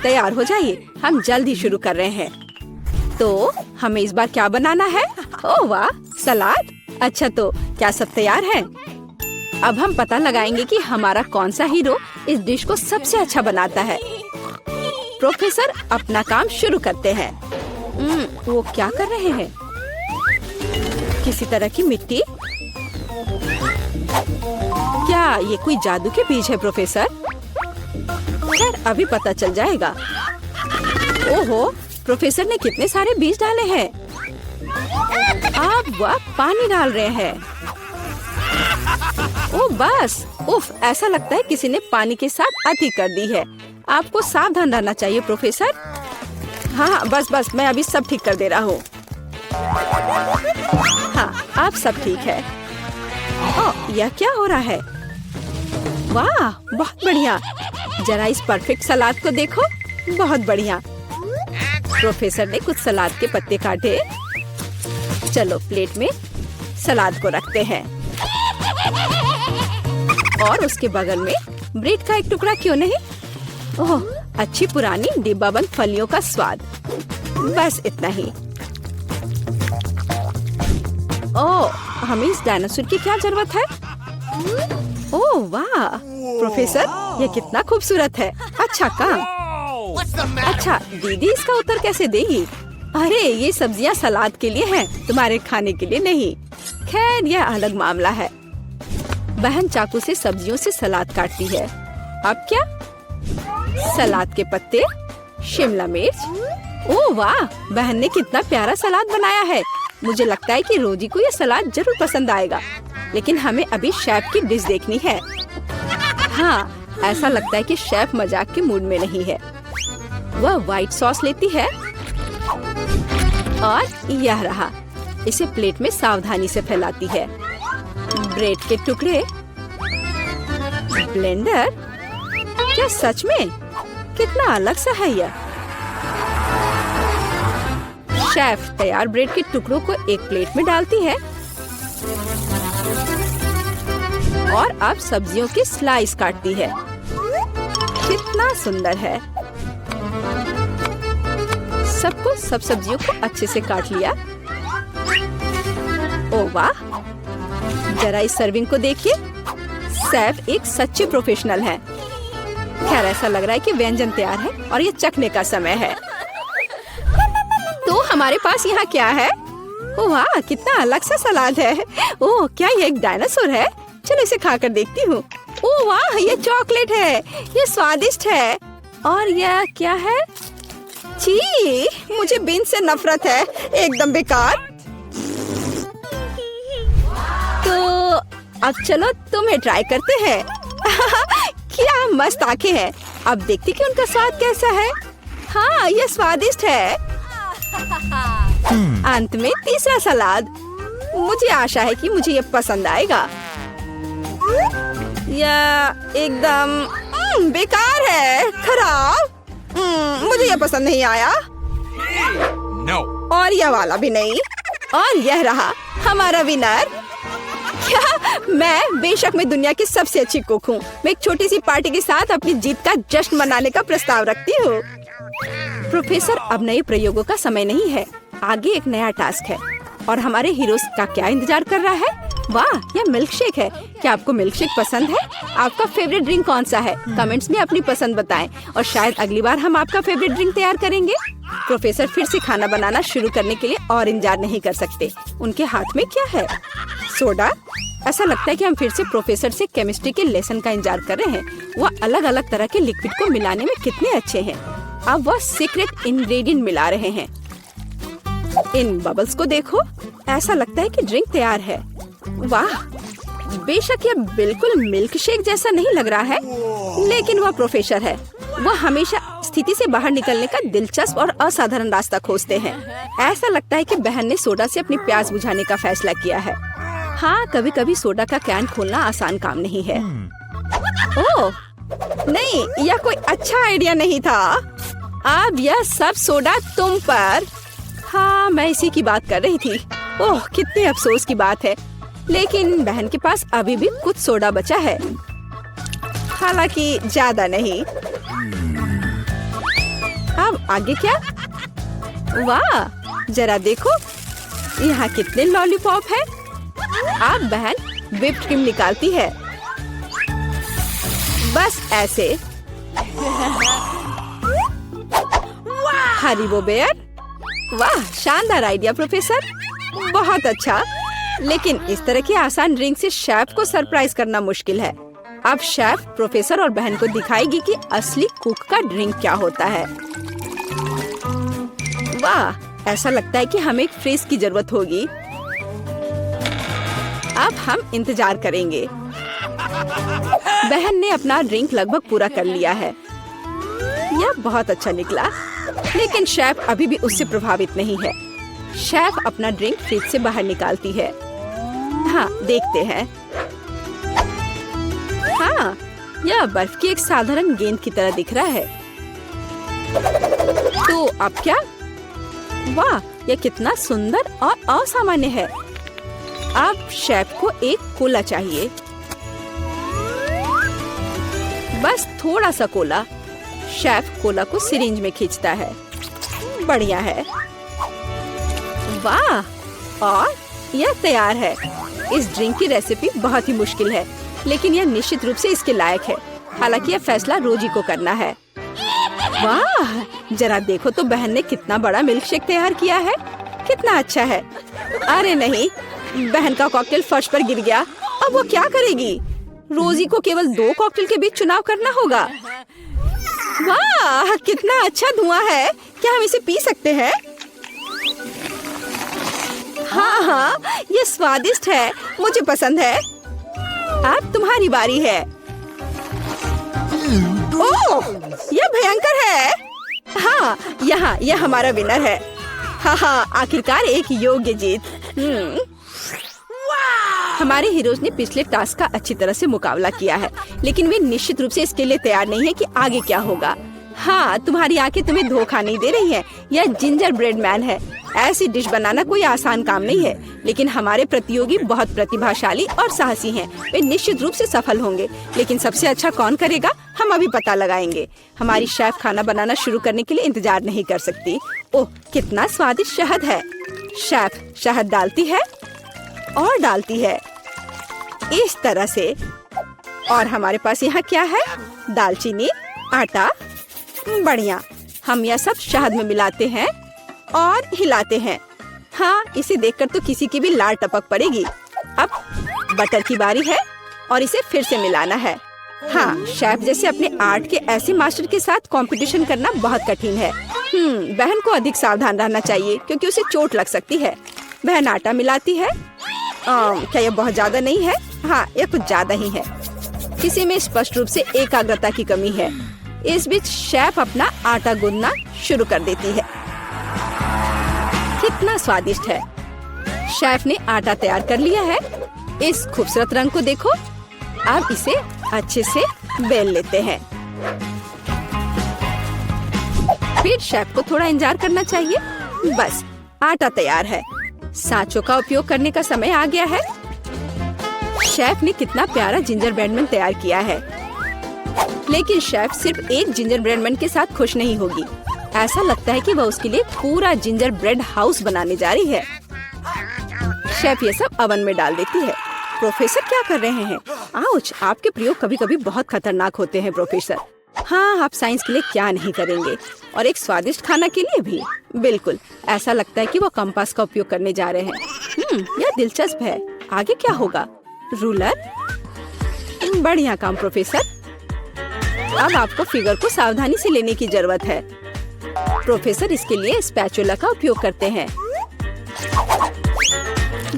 तैयार हो जाइए, हम जल्द ही शुरू कर रहे हैं। तो हमें इस बार क्या बनाना है? ओह वाह, सलाद। अच्छा, तो क्या सब तैयार है? अब हम पता लगाएंगे कि हमारा कौन सा हीरो इस डिश को सबसे अच्छा बनाता है। प्रोफेसर अपना काम शुरू करते हैं। वो क्या कर रहे हैं? किसी तरह की मिट्टी? क्या ये कोई जादू के बीज है प्रोफेसर? खैर अभी पता चल जाएगा। ओहो, प्रोफेसर ने कितने सारे बीज डाले हैं। अब वह पानी डाल रहे हैं। ओ बस, उफ, ऐसा लगता है किसी ने पानी के साथ अति कर दी है। आपको सावधान रहना चाहिए प्रोफेसर। हाँ, बस मैं अभी सब ठीक कर दे रहा हूँ। हाँ, अब सब ठीक है। ओह, यह क्या हो रहा है? वाह, बहुत बढ़िया। जरा इस परफेक्ट सलाद को देखो, बहुत बढ़िया। प्रोफेसर ने कुछ सलाद के पत्ते काटे। चलो प्लेट में सलाद को रखते हैं और उसके बगल में ब्रेड का एक टुकड़ा क्यों नहीं? ओह, अच्छी पुरानी डिब्बाबंद फलियों का स्वाद। बस इतना ही। ओह, हमें इस डायनासोर की क्या जरूरत है? ओह वाह, प्रोफेसर ये कितना खूबसूरत है। अच्छा काम। अच्छा, दीदी इसका उत्तर कैसे देगी? अरे ये सब्जियां सलाद के लिए हैं, तुम्हारे खाने के लिए नहीं। खैर यह अलग मामला है। बहन चाकू से सब्जियों से सलाद काटती है। अब क्या? सलाद के पत्ते, शिमला मिर्च। ओह वाह, बहन ने कितना प्यारा सलाद बनाया है। मुझे लगता है कि रोजी को यह सलाद जरूर पसंद आएगा। लेकिन हमें अभी शेफ की डिश देखनी है। हाँ, ऐसा लगता है कि शेफ मजाक के मूड में नहीं है। वह व्हाइट सॉस लेती है और यह रहा। इसे प्लेट में सावधानी से फैलाती है। ब्रेड के टुकड़े, ब्लेंडर। क्या सच में? कितना अलग सा है यह। शेफ तैयार ब्रेड के टुकड़ों को एक प्लेट में डालती है और अब सब्जियों के स्लाइस काटती है। कितना सुंदर है। सब सब्जियों को अच्छे से काट लिया। ओह वाह, जरा इस सर्विंग को देखिए। शेफ एक सच्चे प्रोफेशनल है। खैर ऐसा लग रहा है कि व्यंजन तैयार है और ये चखने का समय है। तो हमारे पास यहाँ क्या है? ओह वाह, कितना अलग सा सलाद है। ओह, क्या ये एक डायनासोर है? चलो इसे खाकर देखती हूँ। ओह वाह, ये चॉकलेट है। ये स्वादिष्ट है। और यह क्या है? छी, मुझे बीन से नफरत है। एकदम बेकार। तो अब चलो तुम्हें ट्राई करते हैं। क्या मस्त आंखें हैं। अब देखती कि उनका स्वाद कैसा है। हाँ, यह स्वादिष्ट है। अंत में तीसरा सलाद। मुझे आशा है कि मुझे ये पसंद आएगा। यह एकदम बेकार है, खराब। मुझे यह पसंद नहीं आया। No. और यह वाला भी नहीं। और यह रहा हमारा विनर। क्या? बेशक मैं दुनिया की सबसे अच्छी कुक हूँ। मैं एक छोटी सी पार्टी के साथ अपनी जीत का जश्न मनाने का प्रस्ताव रखती हूँ। प्रोफेसर, अब नए प्रयोगों का समय नहीं है। आगे एक नया टास्क है और हमारे हीरोज का क्या इंतजार कर रहा है? वाह, यह मिल्क शेक है। क्या आपको मिल्क शेक पसंद है? आपका फेवरेट ड्रिंक कौन सा है? कमेंट्स में अपनी पसंद बताएं और शायद अगली बार हम आपका फेवरेट ड्रिंक तैयार करेंगे। प्रोफेसर फिर से खाना बनाना शुरू करने के लिए और इंतजार नहीं कर सकते। उनके हाथ में क्या है? सोडा। ऐसा लगता है कि हम फिर से प्रोफेसर से केमिस्ट्री के लेसन का इंतजार कर रहे हैं। वह अलग अलग तरह के लिक्विड को मिलाने में कितने अच्छे हैं। अब वह सीक्रेट इंग्रेडिएंट मिला रहे हैं। इन बबल्स को देखो। ऐसा लगता है कि ड्रिंक तैयार है। वाह, बेशक यह बिल्कुल मिल्क शेक जैसा नहीं लग रहा है, लेकिन वह प्रोफेसर है। वह हमेशा स्थिति से बाहर निकलने का दिलचस्प और असाधारण रास्ता खोजते हैं। ऐसा लगता है कि बहन ने सोडा से अपनी प्यास बुझाने का फैसला किया है। हाँ, कभी कभी सोडा का कैन खोलना आसान काम नहीं है। ओह नहीं, यह कोई अच्छा आइडिया नहीं था। अब यह सब सोडा तुम पर। हाँ, मैं इसी की बात कर रही थी। ओह, कितने अफसोस की बात है। लेकिन बहन के पास अभी भी कुछ सोडा बचा है, हालांकि ज्यादा नहीं। अब आगे क्या? वाह, जरा देखो यहाँ कितने लॉलीपॉप है। अब बहन व्हिप्ड क्रीम निकालती है, बस ऐसे। हरीबो बेयर, वाह शानदार आइडिया प्रोफेसर, बहुत अच्छा। लेकिन इस तरह की आसान ड्रिंक से शेफ को सरप्राइज करना मुश्किल है। अब शेफ प्रोफेसर और बहन को दिखाएगी कि असली कुक का ड्रिंक क्या होता है। वाह, ऐसा लगता है कि हमें एक फ्रिज की जरूरत होगी। अब हम इंतजार करेंगे। बहन ने अपना ड्रिंक लगभग पूरा कर लिया है। यह बहुत अच्छा निकला, लेकिन शेफ अभी भी उससे प्रभावित नहीं है। शेफ अपना ड्रिंक फ्रिज से बाहर निकालती है। हाँ, देखते हैं। हाँ, यह बर्फ की एक साधारण गेंद की तरह दिख रहा है। तो अब क्या? वाह, यह कितना सुंदर और असामान्य है। अब शेफ को एक कोला चाहिए, बस थोड़ा सा कोला। शेफ कोला को सिरिंज में खींचता है। बढ़िया है। वाह, और यह तैयार है। इस ड्रिंक की रेसिपी बहुत ही मुश्किल है, लेकिन यह निश्चित रूप से इसके लायक है। हालांकि यह फैसला रोजी को करना है। वाह, जरा देखो तो बहन ने कितना बड़ा मिल्क शेक तैयार किया है। कितना अच्छा है। अरे नहीं, बहन का कॉकटेल फर्श पर गिर गया। अब वो क्या करेगी? रोजी को केवल 2 कॉकटेल के बीच चुनाव करना होगा। वाह, कितना अच्छा धुआं है। क्या हम इसे पी सकते हैं? हाँ, ये स्वादिष्ट है, मुझे पसंद है। अब तुम्हारी बारी है। ओह, यह भयंकर है। हाँ, यह हमारा विनर है। हाँ, आखिरकार एक योग्य जीत। हमारे हीरोज ने पिछले टास्क का अच्छी तरह से मुकाबला किया है, लेकिन वे निश्चित रूप से इसके लिए तैयार नहीं है कि आगे क्या होगा। हाँ, तुम्हारी आंखें तुम्हें धोखा नहीं दे रही हैं। यह जिंजर ब्रेड मैन है। ऐसी डिश बनाना कोई आसान काम नहीं है, लेकिन हमारे प्रतियोगी बहुत प्रतिभाशाली और साहसी हैं। वे निश्चित रूप से सफल होंगे, लेकिन सबसे अच्छा कौन करेगा, हम अभी पता लगाएंगे। हमारी शेफ खाना बनाना शुरू करने के लिए इंतजार नहीं कर सकती। ओह, कितना स्वादिष्ट शहद है। शेफ शहद डालती है और डालती है इस तरह से। और हमारे पास यहाँ क्या है? दालचीनी, आटा। बढ़िया, हम यह सब शहद में मिलाते हैं और हिलाते हैं। हाँ, इसे देखकर तो किसी की भी लार टपक पड़ेगी। अब बटर की बारी है और इसे फिर से मिलाना है। हाँ, शेफ जैसे अपने आर्ट के ऐसे मास्टर के साथ कंपटीशन करना बहुत कठिन है। बहन को अधिक सावधान रहना चाहिए क्योंकि उसे चोट लग सकती है। बहन आटा मिलाती है। क्या यह बहुत ज्यादा नहीं है? हाँ, यह कुछ ज्यादा ही है। किसी में स्पष्ट रूप से एकाग्रता की कमी है। इस बीच शेफ अपना आटा गूंदना शुरू कर देती है। कितना स्वादिष्ट है। शेफ ने आटा तैयार कर लिया है। इस खूबसूरत रंग को देखो। अब इसे अच्छे से बेल लेते हैं। फिर शेफ को थोड़ा इंतजार करना चाहिए। बस, आटा तैयार है। सांचों का उपयोग करने का समय आ गया है। शेफ ने कितना प्यारा जिंजर ब्रेड मैन तैयार किया है, लेकिन शेफ सिर्फ एक जिंजर ब्रेड मैन के साथ खुश नहीं होगी। ऐसा लगता है कि वह उसके लिए पूरा जिंजर ब्रेड हाउस बनाने जा रही है। शेफ ये सब ओवन में डाल देती है। प्रोफेसर क्या कर रहे हैं? आउच, आपके प्रयोग कभी कभी बहुत खतरनाक होते हैं प्रोफेसर। हाँ, आप साइंस के लिए क्या नहीं करेंगे, और एक स्वादिष्ट खाना के लिए भी। बिल्कुल, ऐसा लगता है कि वो कंपास का उपयोग करने जा रहे हैं। यह दिलचस्प है। आगे क्या होगा? रूलर। बढ़िया काम प्रोफेसर। अब आपको फिगर को सावधानी से लेने की जरूरत है। प्रोफेसर इसके लिए स्पैचुला का उपयोग करते हैं।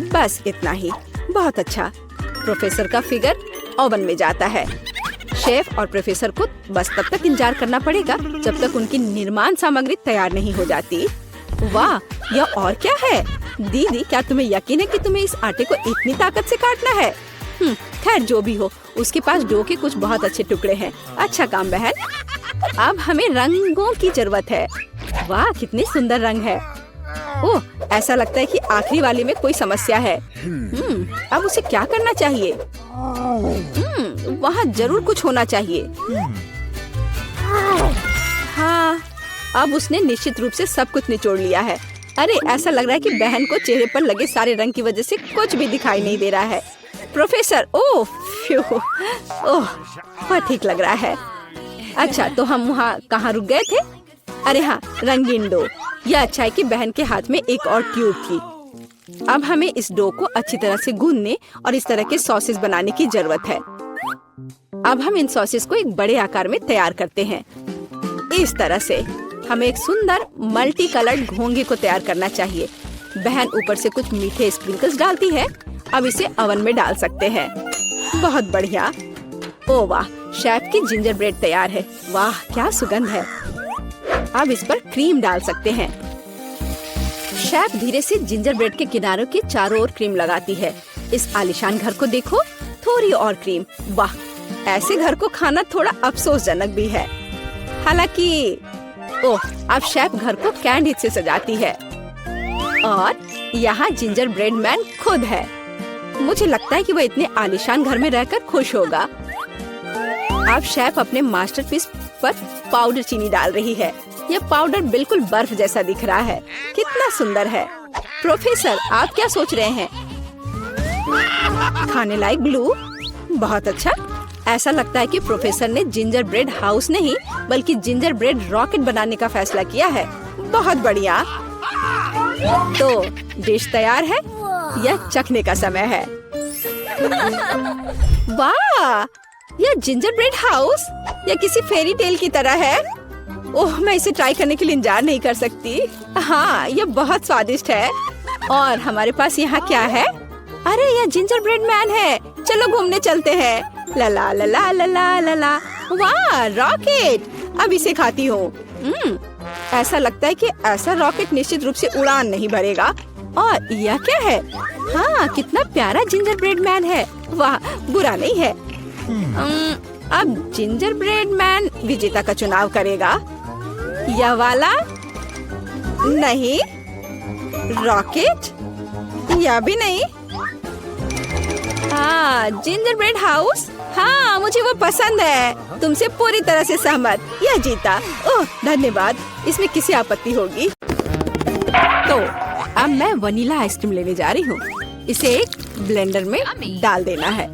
बस इतना ही। बहुत अच्छा। प्रोफेसर का फिगर ओवन में जाता है। शेफ और प्रोफेसर को बस तब तक इंतजार करना पड़ेगा जब तक उनकी निर्माण सामग्री तैयार नहीं हो जाती। वाह, यह और क्या है? दीदी, क्या तुम्हें यकीन है कि तुम्हें इस आटे को इतनी ताकत से काटना है? खैर, जो भी हो, उसके पास डो के कुछ बहुत अच्छे टुकड़े हैं। अच्छा काम बहन। अब हमें रंगों की जरूरत है। वाह, कितने सुंदर रंग है। ओह, ऐसा लगता है कि आखिरी वाले में कोई समस्या है। अब उसे क्या करना चाहिए? वहाँ जरूर कुछ होना चाहिए। हाँ, अब उसने निश्चित रूप से सब कुछ निचोड़ लिया है। अरे ऐसा लग रहा है कि बहन को चेहरे पर लगे सारे रंग की वजह से कुछ भी दिखाई नहीं दे रहा है। प्रोफेसर, ओह फ्यू, ओह बहुत ठीक लग रहा है। अच्छा, तो हम वहाँ कहाँ रुक गए थे? अरे हाँ, रंगीन डो। यह अच्छा है कि बहन के हाथ में एक और ट्यूब थी। अब हमें इस डो को अच्छी तरह से गूंदने और इस तरह के सॉसेस बनाने की जरूरत है। अब हम इन सॉसेस को एक बड़े आकार में तैयार करते हैं। इस तरह से हमें एक सुंदर मल्टी कलर्ड घोंगे को तैयार करना चाहिए। बहन ऊपर से कुछ मीठे स्प्रिंकल्स डालती है। अब इसे ओवन में डाल सकते हैं। बहुत बढ़िया। ओ वाह, शेफ की जिंजर ब्रेड तैयार है। वाह क्या सुगंध है। अब इस पर क्रीम डाल सकते हैं। शेफ धीरे से जिंजर ब्रेड के किनारों के चारों ओर क्रीम लगाती है। इस आलीशान घर को देखो, थोड़ी और क्रीम। वाह, ऐसे घर को खाना थोड़ा अफसोसजनक भी है। हालांकि ओह, अब शेफ घर को कैंडी से सजाती है और यहाँ जिंजर ब्रेड मैन खुद है। मुझे लगता है कि वह इतने आलीशान घर में रहकर खुश होगा। अब शेफ अपने मास्टरपीस पर पाउडर चीनी डाल रही है। यह पाउडर बिल्कुल बर्फ जैसा दिख रहा है। कितना सुंदर है। प्रोफेसर, आप क्या सोच रहे हैं? खाने लायक ग्लू? बहुत अच्छा। ऐसा लगता है कि प्रोफेसर ने जिंजर ब्रेड हाउस नहीं बल्कि जिंजर ब्रेड रॉकेट बनाने का फैसला किया है। बहुत बढ़िया। तो डिश तैयार है। यह चखने का समय है। वाह, यह जिंजर ब्रेड हाउस या किसी फेरी टेल की तरह है। ओह, मैं इसे ट्राई करने के लिए इंतजार नहीं कर सकती। हाँ, यह बहुत स्वादिष्ट है। और हमारे पास यहाँ क्या है? अरे यह जिंजर ब्रेड मैन है। चलो घूमने चलते हैं। ला ला ला ला ला ला ला ला। वाह, रॉकेट। अब इसे खाती हूँ। ऐसा लगता है कि ऐसा रॉकेट निश्चित रूप से उड़ान नहीं भरेगा। और यह क्या है? हाँ, कितना प्यारा जिंजर ब्रेड मैन है। वाह, बुरा नहीं है। अब जिंजर ब्रेड मैन विजेता का चुनाव करेगा। यह वाला नहीं, रॉकेट यह भी नहीं। हाँ, जिंजर ब्रेड हाउस। हाँ, मुझे वो पसंद है। तुमसे पूरी तरह से सहमत। यह जीता। ओह धन्यवाद। इसमें किसी आपत्ति होगी? तो अब मैं वनीला आइसक्रीम लेने जा रही हूँ। इसे एक ब्लेंडर में डाल देना है।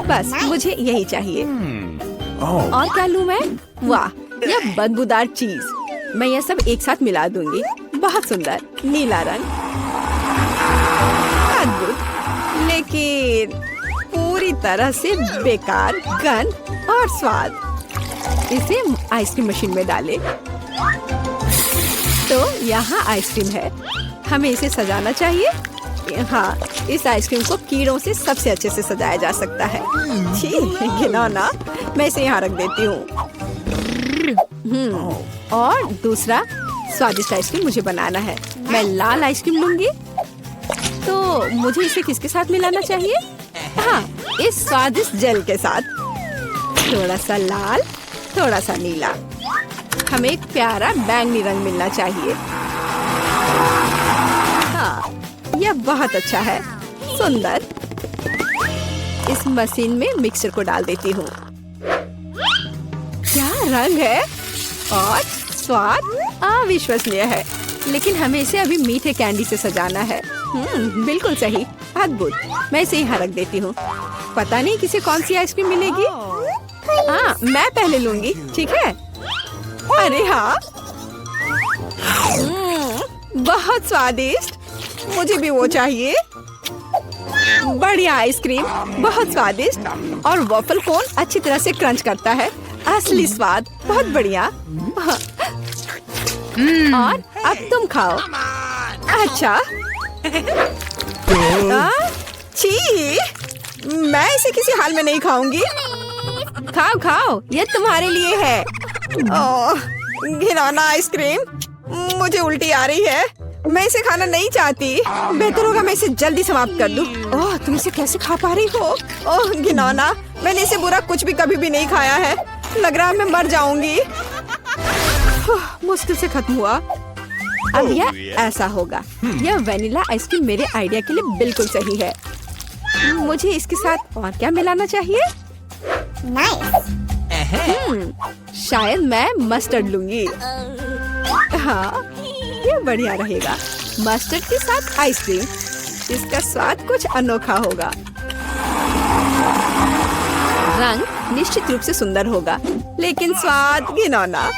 बस मुझे यही चाहिए। और क्या लूँ मैं? वाह, यह बदबूदार चीज। मैं यह सब एक साथ मिला दूंगी। बहुत सुंदर नीला रंग, अद्भुत, लेकिन पूरी तरह से बेकार गंध और स्वाद। इसे आइसक्रीम मशीन में डालें। तो यहाँ आइसक्रीम है। हमें इसे सजाना चाहिए। हाँ, इस आइसक्रीम को कीड़ों से सबसे अच्छे से सजाया जा सकता है। छी, घिनौना। मैं इसे यहाँ रख देती हूँ। और दूसरा स्वादिष्ट आइसक्रीम मुझे बनाना है। मैं लाल आइसक्रीम लूंगी। तो मुझे इसे किसके साथ मिलाना चाहिए? हाँ, इस स्वादिष्ट जेल के साथ। थोड़ा सा लाल, थोड़ा सा नीला। हमें एक प्यारा बैंगनी रंग मिलना चाहिए। हाँ, यह बहुत अच्छा है। सुंदर। इस मशीन में मिक्सर को डाल देती हूँ। क्या रंग है और स्वाद अविश्वसनीय है। लेकिन हमें इसे अभी मीठे कैंडी से सजाना है। बिल्कुल सही, अद्भुत। मैं इसे यहाँ रख देती हूँ। पता नहीं किसे कौन सी आइसक्रीम मिलेगी। हाँ, मैं पहले लूंगी, ठीक है? अरे हाँ, बहुत स्वादिष्ट। मुझे भी वो चाहिए। बढ़िया आइसक्रीम, बहुत स्वादिष्ट। और वॉफल कोन अच्छी तरह से क्रंच करता है। असली स्वाद, बहुत बढ़िया। और अब तुम खाओ। अच्छा। छी, मैं इसे किसी हाल में नहीं खाऊंगी। खाओ खाओ, ये तुम्हारे लिए है। ओह, घिनौना आइसक्रीम। मुझे उल्टी आ रही है। मैं इसे खाना नहीं चाहती। बेहतर होगा मैं इसे जल्दी समाप्त कर दूं। ओह, तुम इसे कैसे खा पा रही हो? ओह घिनौना, मैंने इसे बुरा कुछ भी कभी भी नहीं खाया है। लग रहा है मैं मर जाऊंगी। मुश्किल से खत्म हुआ। अब यह ऐसा होगा। यह वेनिला आइसक्रीम मेरे आइडिया के लिए बिल्कुल सही है। मुझे इसके साथ और क्या मिलाना चाहिए? शायद मैं मस्टर्ड लूंगी। हाँ, ये बढ़िया रहेगा। मस्टर्ड के साथ आइसक्रीम, इसका स्वाद कुछ अनोखा होगा। रंग निश्चित रूप से सुंदर होगा, लेकिन स्वाद घिनौना।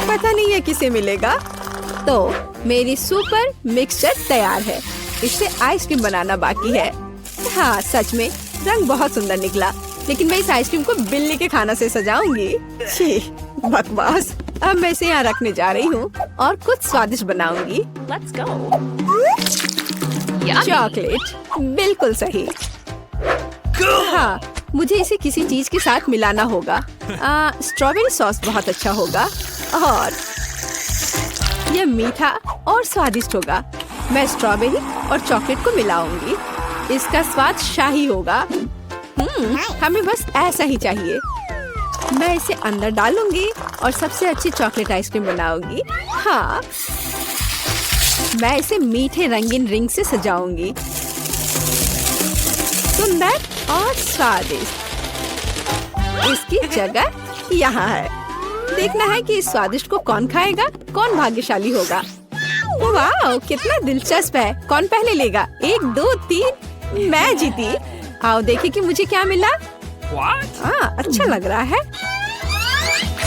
पता नहीं है किसे मिलेगा। तो मेरी सुपर मिक्सचर तैयार है। इससे आइसक्रीम बनाना बाकी है। हाँ, सच में रंग बहुत सुंदर निकला, लेकिन मैं इस आइसक्रीम को बिल्ली के खाना से सजाऊंगी। छी, बकवास। अब मैं इसे यहाँ रखने जा रही हूँ और कुछ स्वादिष्ट बनाऊंगी। Let's go. चॉकलेट, बिल्कुल सही। हाँ, मुझे इसे किसी चीज के साथ मिलाना होगा। स्ट्रॉबेरी सॉस बहुत अच्छा होगा और यह मीठा और स्वादिष्ट होगा। मैं स्ट्रॉबेरी और चॉकलेट को मिलाऊंगी। इसका स्वाद शाही होगा। हमें बस ऐसा ही चाहिए। मैं इसे अंदर डालूंगी और सबसे अच्छी चॉकलेट आइसक्रीम बनाऊंगी। हाँ, मैं इसे मीठे रंगीन रिंग से सजाऊंगी। सुंदर और स्वादिष्ट। इसकी जगह यहाँ है। देखना है कि इस स्वादिष्ट को कौन खाएगा, कौन भाग्यशाली होगा। वाह, कितना दिलचस्प है। कौन पहले लेगा? 1, 2, 3। मैं जीती। आओ देखें कि मुझे क्या मिला। What? हाँ, अच्छा लग रहा है।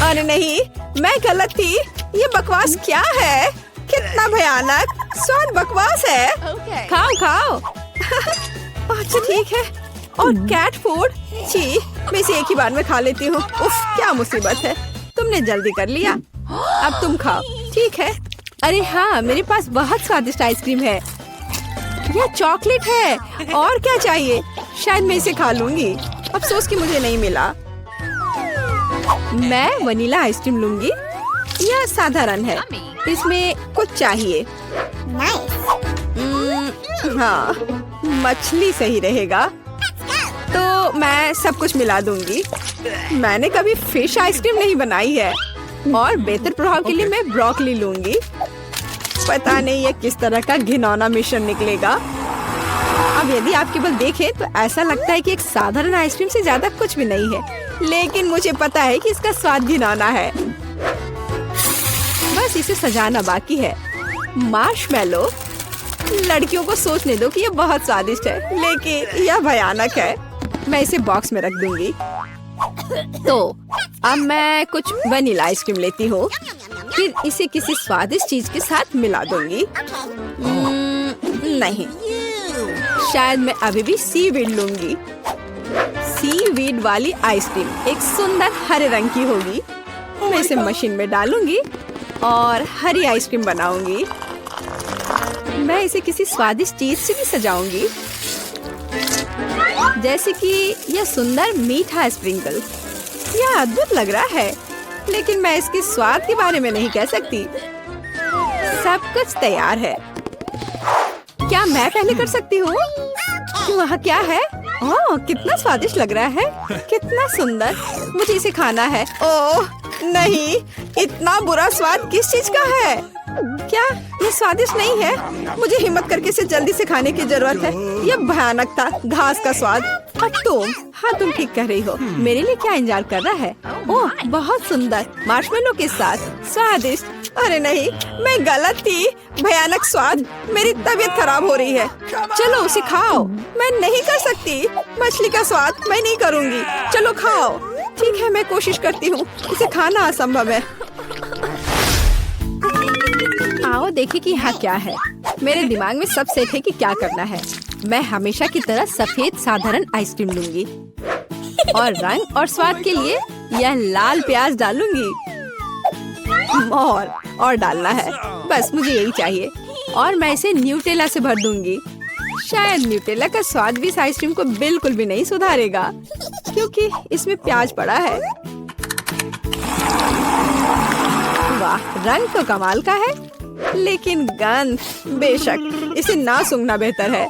अरे नहीं, मैं गलत थी। ये बकवास क्या है? कितना भयानक स्वाद बकवास है। Okay. खाओ खाओ। अच्छा ठीक है। और कैट फूड, छी, मैं इसे एक ही बार में खा लेती हूँ। उफ, क्या मुसीबत है। तुमने जल्दी कर लिया। अब तुम खाओ। ठीक है। अरे हाँ, मेरे पास बहुत स्वादिष्ट आइसक्रीम है। यह चॉकलेट है। और क्या चाहिए? शायद मैं इसे खा लूंगी। अफसोस कि मुझे नहीं मिला। मैं वनीला आइसक्रीम लूंगी। यह साधारण है, इसमें कुछ चाहिए। हाँ, मछली सही रहेगा। तो मैं सब कुछ मिला दूंगी। मैंने कभी फिश आइसक्रीम नहीं बनाई है और बेहतर प्रभाव के लिए मैं ब्रोकली लूंगी। पता नहीं ये किस तरह का घिनौना मिश्रण निकलेगा। अब यदि आप केवल देखें तो ऐसा लगता है कि एक साधारण आइसक्रीम से ज्यादा कुछ भी नहीं है, लेकिन मुझे पता है कि इसका स्वाद घिनौना है। बस इसे सजाना बाकी है। मार्शमैलो। लड़कियों को सोचने दो कि ये बहुत स्वादिष्ट है, लेकिन यह भयानक है। मैं इसे बॉक्स में रख दूंगी। तो अब मैं कुछ वनीला आइसक्रीम लेती हूँ, फिर इसे किसी स्वादिष्ट चीज के साथ मिला दूंगी। नहीं, शायद मैं अभी भी सीवीड लूंगी। सीवीड वाली आइसक्रीम एक सुंदर हरे रंग की होगी। मैं इसे मशीन में डालूंगी और हरी आइसक्रीम बनाऊंगी। मैं इसे किसी स्वादिष्ट चीज से भी सजाऊंगी, जैसे कि यह सुंदर मीठा स्प्रिंकल। यह अद्भुत लग रहा है, लेकिन मैं इसके स्वाद के बारे में नहीं कह सकती। सब कुछ तैयार है। क्या मैं पहले कर सकती हूँ? वहाँ क्या है? ओह, कितना स्वादिष्ट लग रहा है। कितना सुंदर। मुझे इसे खाना है। ओह नहीं, इतना बुरा स्वाद किस चीज का है? क्या ये स्वादिष्ट नहीं है? मुझे हिम्मत करके इसे जल्दी से खाने की जरूरत है। यह भयानक था, घास का स्वाद। और तुम? हाँ, तुम ठीक कह रही हो। मेरे लिए क्या इंतजार कर रहा है? ओह, बहुत सुंदर मार्शमेलो के साथ स्वादिष्ट। अरे नहीं, मैं गलत थी। भयानक स्वाद। मेरी तबीयत खराब हो रही है। चलो उसे खाओ। मैं नहीं कर सकती। मछली का स्वाद मैं नहीं करूँगी। चलो खाओ। ठीक है, मैं कोशिश करती हूँ। इसे खाना असंभव है। आओ देखें कि यहाँ क्या है। मेरे दिमाग में सब सेट है कि क्या करना है। मैं हमेशा की तरह सफेद साधारण आइसक्रीम लूंगी और रंग और स्वाद के लिए यह लाल प्याज डालूंगी। और डालना है। बस मुझे यही चाहिए। और मैं इसे न्यूटेला से भर दूंगी। शायद न्यूटेला का स्वाद भी इस आइसक्रीम को बिल्कुल भी नहीं सुधारेगा, क्योंकि इसमें प्याज पड़ा है। वाह, रंग तो कमाल का है, लेकिन गंध, बेशक इसे ना सूंघना बेहतर है।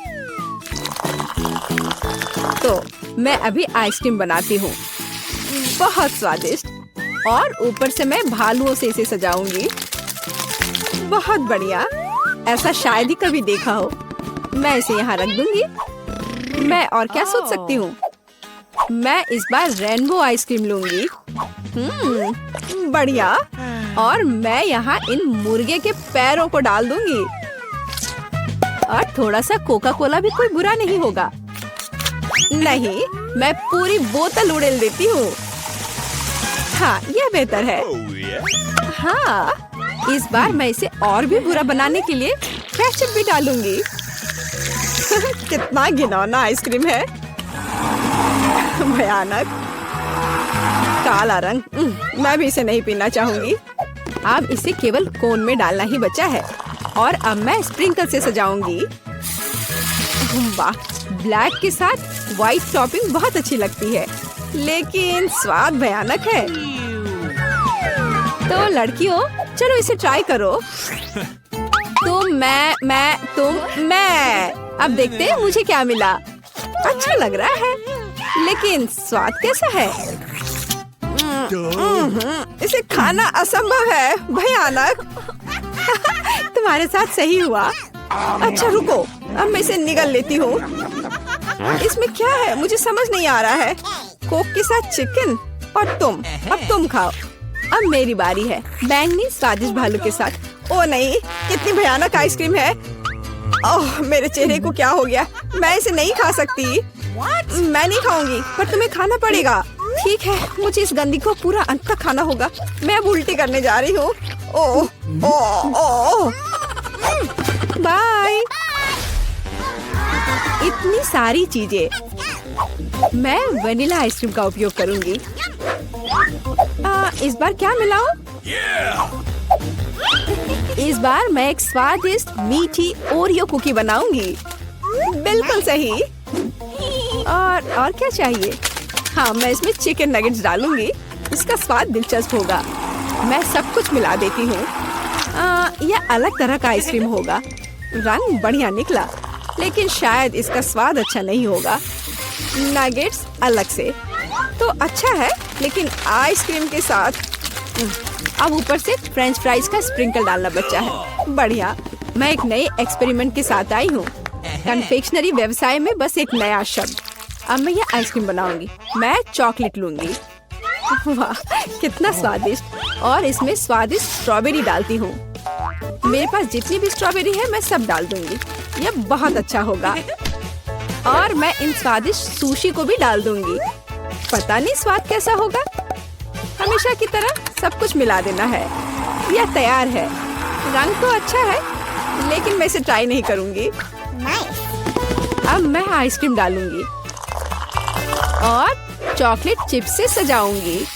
तो मैं अभी आइसक्रीम बनाती हूँ। बहुत स्वादिष्ट। और ऊपर से मैं भालुओं से इसे सजाऊंगी। बहुत बढ़िया। ऐसा शायद ही कभी देखा हो। मैं इसे यहाँ रख दूंगी। मैं और क्या सोच सकती हूँ? मैं इस बार रेनबो आइसक्रीम लूंगी। बढ़िया। और मैं यहाँ इन मुर्गे के पैरों को डाल दूंगी। और थोड़ा सा कोका कोला भी कोई बुरा नहीं होगा। नहीं, मैं पूरी बोतल उड़ेल देती हूँ। हाँ, यह बेहतर है। हाँ, इस बार मैं इसे और भी बुरा बनाने के लिए केचप भी डालूंगी। कितना घिनौना आइसक्रीम है। भयानक काला रंग। मैं भी इसे नहीं पीना चाहूंगी। अब इसे केवल कोन में डालना ही बचा है। और अब मैं स्प्रिंकल से सजाऊंगी। वाह, ब्लैक के साथ व्हाइट टॉपिंग बहुत अच्छी लगती है, लेकिन स्वाद भयानक है। तो लड़कियों, चलो इसे ट्राई करो। तुम, मैं। अब देखते हैं मुझे क्या मिला। अच्छा लग रहा है, लेकिन स्वाद कैसा है? इसे खाना असंभव है। भयानक। तुम्हारे साथ सही हुआ। अच्छा रुको, अब मैं इसे निगल लेती हूँ। इसमें क्या है मुझे समझ नहीं आ रहा है। कोक के साथ चिकन और तुम। अब तुम खाओ। अब मेरी बारी है। बैंगनी स्वादिष्ट भालू के साथ। ओ नहीं, कितनी भयानक आइसक्रीम है। ओह, मेरे चेहरे को क्या हो गया? मैं इसे नहीं खा सकती। मैं नहीं खाऊंगी, पर तुम्हें खाना पड़ेगा। ठीक है, मुझे इस गंदी को पूरा अंत तक खाना होगा। मैं अब उल्टी करने जा रही हूँ। ओह ओह ओह, बाय। इतनी सारी चीजें। मैं वनीला आइसक्रीम का उपयोग करूंगी। इस बार क्या मिलाऊं? इस बार मैं एक स्वादिष्ट मीठी ओरियो कुकी बनाऊंगी। बिल्कुल सही। और क्या चाहिए? हाँ, मैं इसमें चिकन नगेट्स डालूंगी। इसका स्वाद दिलचस्प होगा। मैं सब कुछ मिला देती हूँ। यह अलग तरह का आइसक्रीम होगा। रंग बढ़िया निकला, लेकिन शायद इसका स्वाद अच्छा नहीं होगा। नगेट्स अलग से तो अच्छा है, लेकिन आइसक्रीम के साथ अब ऊपर से फ्रेंच फ्राइज का स्प्रिंकल डालना बचा है। बढ़िया। मैं एक नए एक्सपेरिमेंट के साथ आई हूँ। कन्फेक्शनरी व्यवसाय में बस एक नया शब्द। अब मैं ये आइसक्रीम बनाऊंगी। मैं चॉकलेट लूंगी। वाह, कितना स्वादिष्ट। और इसमें स्वादिष्ट स्ट्रॉबेरी डालती हूँ। मेरे पास जितनी भी स्ट्रॉबेरी है मैं सब डाल दूंगी। यह बहुत अच्छा होगा। और मैं इन स्वादिष्ट सुशी को भी डाल दूंगी। पता नहीं स्वाद कैसा होगा। हमेशा की तरह सब कुछ मिला देना है। यह तैयार है। रंग तो अच्छा है, लेकिन मैं इसे ट्राई नहीं करूंगी। अब मैं आइसक्रीम डालूंगी और चॉकलेट चिप्स से सजाऊंगी।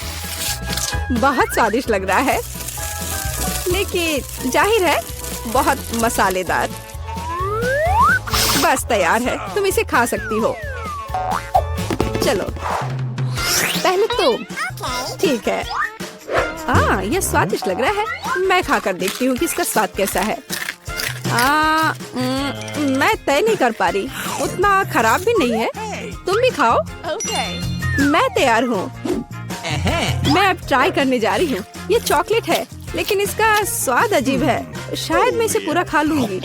बहुत स्वादिष्ट लग रहा है, लेकिन जाहिर है बहुत मसालेदार। बस तैयार है, तुम इसे खा सकती हो। चलो पहले तुम। ठीक है। यह स्वादिष्ट लग रहा है। मैं खाकर देखती हूँ कि इसका स्वाद कैसा है। मैं तय नहीं कर पा रही। उतना खराब भी नहीं है। तुम भी खाओ। मैं तैयार हूँ। मैं अब ट्राई करने जा रही हूँ। ये चॉकलेट है, लेकिन इसका स्वाद अजीब है। शायद मैं इसे पूरा खा लूंगी।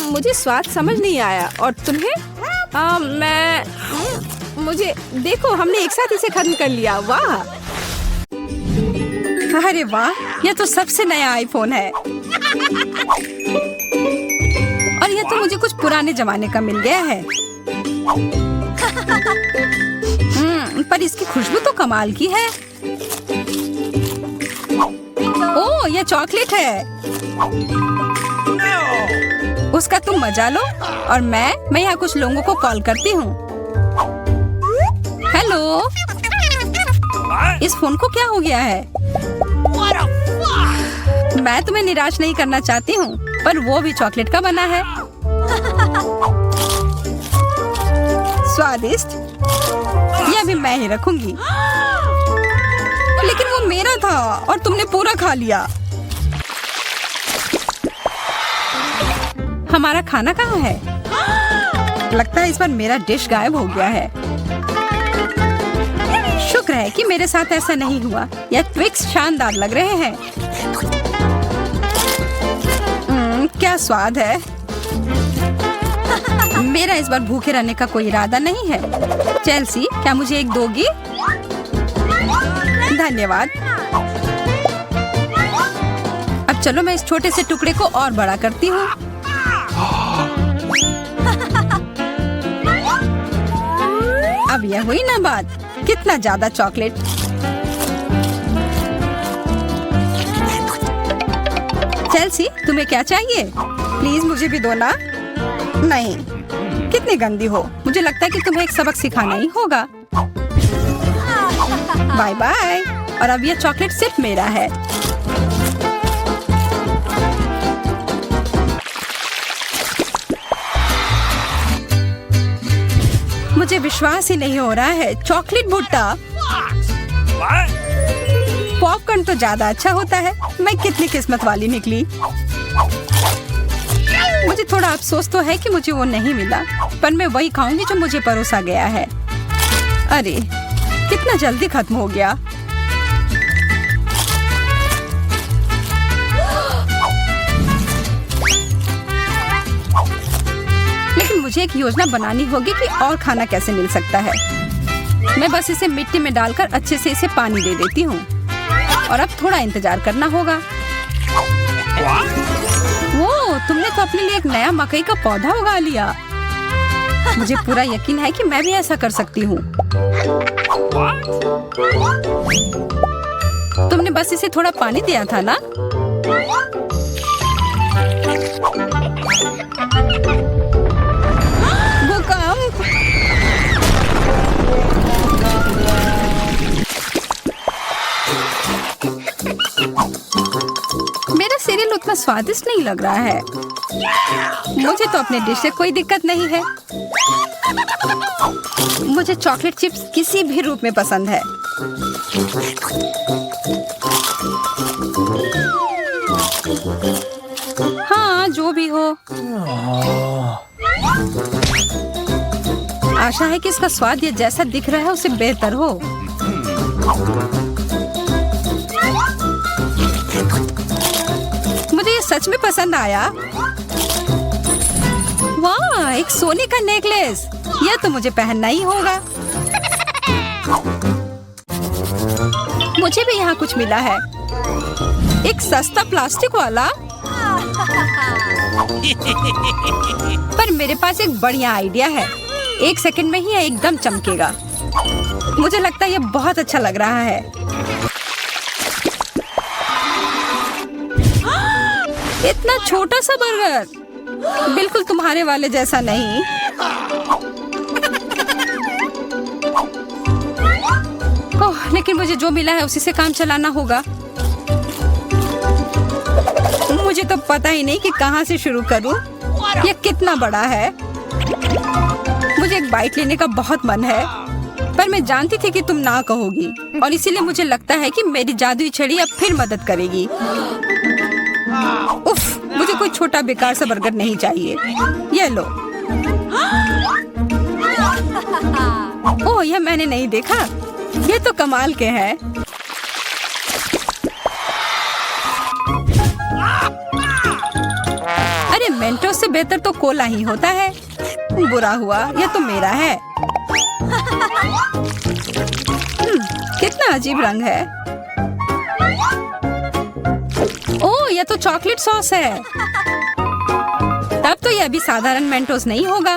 मुझे स्वाद समझ नहीं आया। और तुम्हें? मुझे देखो, हमने एक साथ इसे खत्म कर लिया। वाह, अरे वाह, यह तो सबसे नया आईफोन है। और यह तो मुझे कुछ पुराने जमाने का मिल गया है। पर इसकी खुशबू तो कमाल की है। ओह, यह चॉकलेट है। उसका तुम मजा लो। और मैं यहाँ कुछ लोगों को कॉल करती हूँ। हेलो, इस फोन को क्या हो गया है? मैं तुम्हें निराश नहीं करना चाहती हूँ, पर वो भी चॉकलेट का बना है। स्वादिष्ट। यह भी मैं ही रखूंगी। लेकिन वो मेरा था और तुमने पूरा खा लिया। हमारा खाना कहाँ है? लगता है इस बार मेरा डिश गायब हो गया है। शुक्र है कि मेरे साथ ऐसा नहीं हुआ। यह ट्विक्स शानदार लग रहे हैं। क्या स्वाद है। मेरा इस बार भूखे रहने का कोई इरादा नहीं है। चेल्सी, क्या मुझे एक दोगी? धन्यवाद। अब चलो मैं इस छोटे से टुकड़े को और बड़ा करती हूँ। अब यह हुई ना बात, कितना ज्यादा चॉकलेट। चेल्सी, तुम्हें क्या चाहिए? प्लीज मुझे भी दो ना। नहीं, कितनी गंदी हो। मुझे लगता है कि तुम्हें एक सबक सिखाना ही होगा। Bye bye. और अब यह चॉकलेट सिर्फ मेरा है। मुझे विश्वास ही नहीं हो रहा है, चॉकलेट भुट्टा। पॉपकॉर्न तो ज्यादा अच्छा होता है। मैं कितनी किस्मत वाली निकली। मुझे थोड़ा अफसोस तो है कि मुझे वो नहीं मिला, पर मैं वही खाऊंगी जो मुझे परोसा गया है। अरे कितना जल्दी खत्म हो गया। लेकिन मुझे एक योजना बनानी होगी कि और खाना कैसे मिल सकता है। मैं बस इसे मिट्टी में डालकर अच्छे से इसे पानी दे देती हूँ और अब थोड़ा इंतजार करना होगा। वो, तुमने तो अपने लिए एक नया मकई का पौधा उगा लिया। मुझे पूरा यकीन है कि मैं भी ऐसा कर सकती हूँ। तुमने बस इसे थोड़ा पानी दिया था ना? भूकंप! मेरा सीरियल उतना स्वादिष्ट नहीं लग रहा है। मुझे तो अपने डिश से कोई दिक्कत नहीं है। मुझे चॉकलेट चिप्स किसी भी रूप में पसंद है। हाँ, जो भी हो। आशा है कि इसका स्वाद ये जैसा दिख रहा है उससे बेहतर हो। मुझे ये सच में पसंद आया। वाह, एक सोने का नेकलेस। यह तो मुझे पहनना ही होगा। मुझे भी यहाँ कुछ मिला है, एक सस्ता प्लास्टिक वाला। पर मेरे पास एक बढ़िया आइडिया है। 1 सेकंड में ही यह एकदम चमकेगा। मुझे लगता है यह बहुत अच्छा लग रहा है। इतना छोटा सा बर्गर, बिल्कुल तुम्हारे वाले जैसा नहीं। ओह, लेकिन मुझे जो मिला है उसी से काम चलाना होगा। मुझे तो पता ही नहीं कि कहाँ से शुरू करूं। यह कितना बड़ा है। मुझे एक बाइट लेने का बहुत मन है, पर मैं जानती थी कि तुम ना कहोगी और इसीलिए मुझे लगता है कि मेरी जादुई छड़ी अब फिर मदद करेगी। उफ, मुझे कोई छोटा बेकार सा बर्गर नहीं चाहिए। ये लो। ओह, यह मैंने नहीं देखा। ये तो कमाल के हैं। अरे मेंटोस से बेहतर तो कोला ही होता है। बुरा हुआ, यह तो मेरा है। कितना अजीब रंग है। ओह, यह तो चॉकलेट सॉस है। तब तो यह भी साधारण मेंटोस नहीं होगा।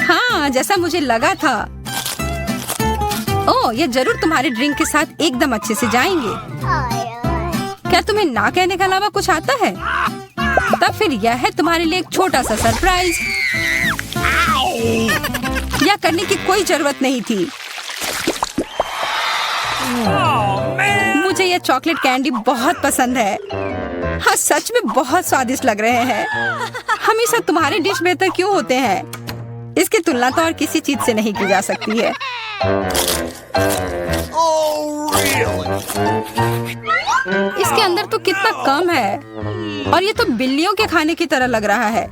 हाँ, जैसा मुझे लगा था। ओह, यह जरूर तुम्हारे ड्रिंक के साथ एकदम अच्छे से जाएंगे। क्या तुम्हें ना कहने के अलावा कुछ आता है? तब फिर यह है तुम्हारे लिए एक छोटा सा सरप्राइज। यह करने की कोई जरूरत नहीं थी। मुझे यह चॉकलेट कैंडी बहुत पसंद है। हाँ, सच में बहुत स्वादिष्ट लग रहे हैं। हमेशा तुम्हारे डिश बेहतर क्यों होते हैं? इसकी तुलना तो और किसी चीज से नहीं की जा सकती है। इसके अंदर तो कितना कम है और ये तो बिल्लियों के खाने की तरह लग रहा है।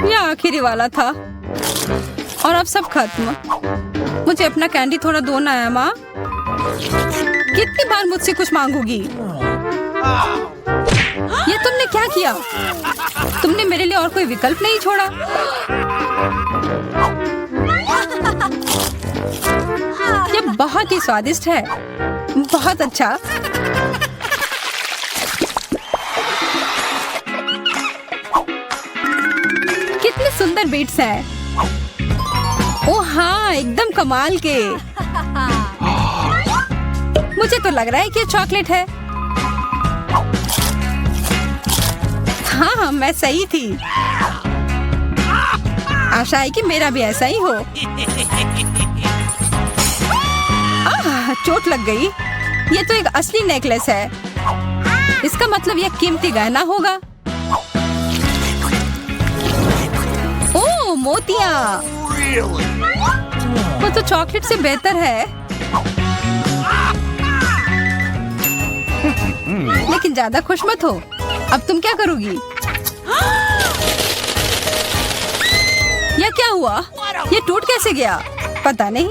यह आखिरी वाला था और अब सब खत्म। मुझे अपना कैंडी थोड़ा दो ना है माँ। कितनी बार मुझसे कुछ मांगोगी? ये तुमने क्या किया? तुमने मेरे लिए और कोई विकल्प नहीं छोड़ा। बहुत ही स्वादिष्ट है। बहुत अच्छा। कितने सुंदर बीट्स हैं। ओह हाँ, एकदम कमाल के। मुझे तो लग रहा है कि ये चॉकलेट है। हाँ, मैं सही थी। आशा है कि मेरा भी ऐसा ही हो। चोट लग गई। ये तो एक असली नेकलेस है। इसका मतलब यह कीमती गहना होगा। ओह, मोतियाँ। वो तो चॉकलेट से बेहतर है। लेकिन ज्यादा खुश मत हो। अब तुम क्या करोगी? यह क्या हुआ? ये टूट कैसे गया? पता नहीं।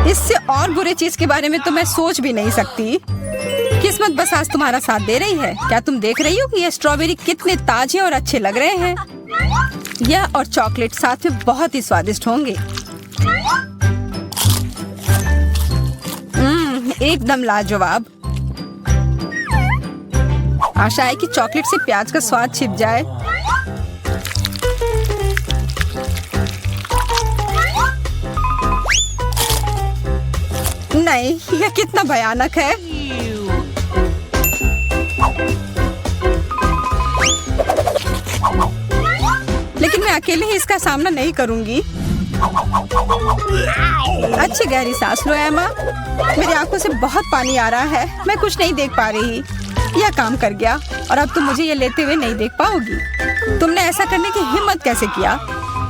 इससे और बुरे चीज के बारे में तो मैं सोच भी नहीं सकती। किस्मत बस आज तुम्हारा साथ दे रही है। क्या तुम देख रही हो कि ये स्ट्रॉबेरी कितने ताजे और अच्छे लग रहे हैं? यह और चॉकलेट साथ में बहुत ही स्वादिष्ट होंगे। एकदम लाजवाब। आशा है कि चॉकलेट से प्याज का स्वाद छिप जाए। नहीं, यह कितना भयानक है। लेकिन मैं अकेले ही इसका सामना नहीं करूंगी। अच्छी गहरी सांस लो एमा। मेरी आंखों से बहुत पानी आ रहा है। मैं कुछ नहीं देख पा रही। यह काम कर गया और अब तुम मुझे ये लेते हुए नहीं देख पाओगी। तुमने ऐसा करने की हिम्मत कैसे किया?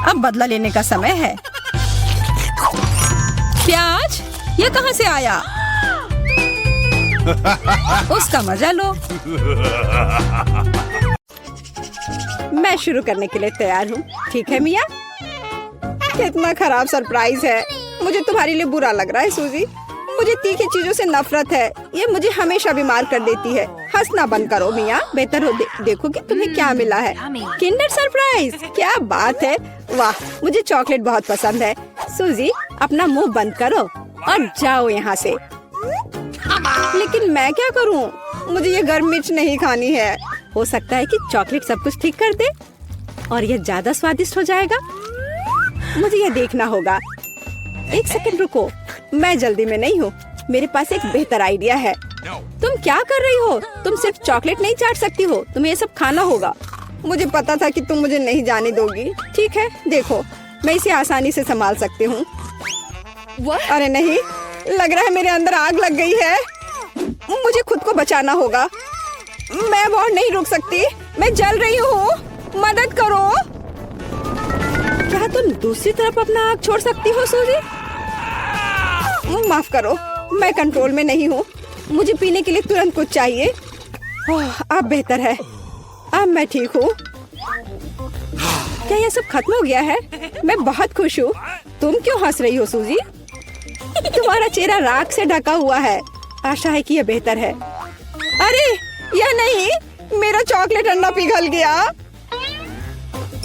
अब बदला लेने का समय है। प्याज, ये कहाँ से आया? उसका मजा लो। मैं शुरू करने के लिए तैयार हूँ। ठीक है मिया? कितना खराब सरप्राइज है। मुझे तुम्हारे लिए बुरा लग रहा है सूजी। मुझे तीखी चीजों से नफरत है। ये मुझे हमेशा बीमार कर देती है। हंसना बंद करो मिया। बेहतर हो देखो कि तुम्हें क्या मिला है। किंडर सरप्राइज, क्या बात है। वाह, मुझे चॉकलेट बहुत पसंद है। सूजी, अपना मुंह बंद करो और जाओ यहाँ से। लेकिन मैं क्या करूँ? मुझे ये गर्म मिर्च नहीं खानी है। हो सकता है कि चॉकलेट सब कुछ ठीक कर दे और ये ज्यादा स्वादिष्ट हो जाएगा। मुझे ये देखना होगा। एक सेकंड रुको, मैं जल्दी में नहीं हूँ। मेरे पास एक बेहतर आइडिया है। तुम क्या कर रही हो? तुम सिर्फ चॉकलेट नहीं चाट सकती हो, तुम्हें ये सब खाना होगा। मुझे पता था कि तुम मुझे नहीं जाने दोगी। ठीक है, देखो, मैं इसे आसानी से संभाल सकती हूँ। अरे नहीं, लग रहा है मेरे अंदर आग लग गई है। मुझे खुद को बचाना होगा। मैं और नहीं रुक सकती। मैं जल रही हूँ, मदद करो। क्या तुम दूसरी तरफ अपना आग छोड़ सकती हो सूजी? माफ करो, मैं कंट्रोल में नहीं हूँ। मुझे पीने के लिए तुरंत कुछ चाहिए। अब बेहतर है। अब मैं ठीक हूँ। क्या ये सब खत्म हो गया है? मैं बहुत खुश हूँ। तुम क्यों हंस रही हो सूजी? तुम्हारा चेहरा राख से ढका हुआ है। आशा है कि यह बेहतर है। अरे यह नहीं, मेरा चॉकलेट अंडा पिघल गया।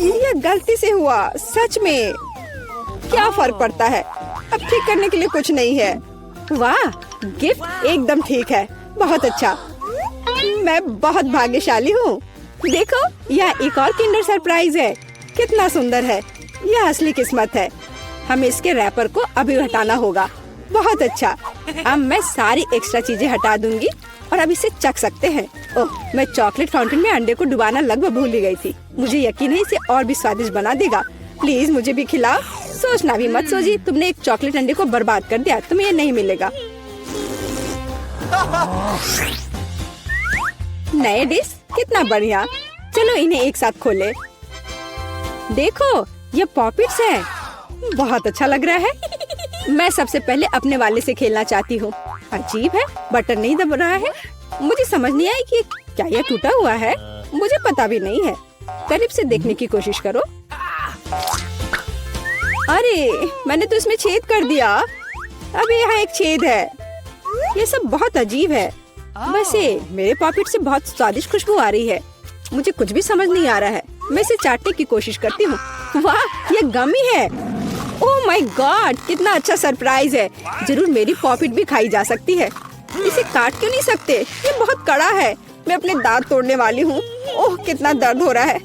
यह गलती से हुआ। सच में क्या फर्क पड़ता है? अब ठीक करने के लिए कुछ नहीं है। वाह, गिफ्ट एकदम ठीक है। बहुत अच्छा। मैं बहुत भाग्यशाली हूँ। देखो, यह एक और किंडर सरप्राइज है। कितना सुंदर है। यह असली किस्मत है। हमें इसके रैपर को अभी हटाना होगा। बहुत अच्छा। अब मैं सारी एक्स्ट्रा चीजें हटा दूंगी और अब इसे चख सकते हैं। ओह, मैं चॉकलेट फाउंटेन में अंडे को डुबाना लगभग भूल ही गई थी। मुझे यकीन है इसे और भी स्वादिष्ट बना देगा। प्लीज मुझे भी खिलाओ। सोचना भी मत सूजी, तुमने एक चॉकलेट अंडे को बर्बाद कर दिया। तुम्हें ये नहीं मिलेगा। नए डिश, कितना बढ़िया। चलो इन्हें एक साथ खोले। देखो, ये पॉपिट्स है। बहुत अच्छा लग रहा है। मैं सबसे पहले अपने वाले से खेलना चाहती हूँ। अजीब है, बटन नहीं दब रहा है। मुझे समझ नहीं आई कि क्या यह टूटा हुआ है। मुझे पता भी नहीं है। करीब से देखने की कोशिश करो। अरे, मैंने तो इसमें छेद कर दिया। अब यहाँ एक छेद है। ये सब बहुत अजीब है। वैसे मेरे पॉकेट से बहुत स्वादिष्ट खुशबू आ रही है। मुझे कुछ भी समझ नहीं आ रहा है। मैं इसे चाटने की कोशिश करती हूँ। वाह, ये गमी है। ओह माय गॉड, कितना अच्छा सरप्राइज है। जरूर मेरी पॉपिट भी खाई जा सकती है। इसे काट क्यों नहीं सकते? ये बहुत कड़ा है। मैं अपने दांत तोड़ने वाली हूँ। ओह, कितना दर्द हो रहा है।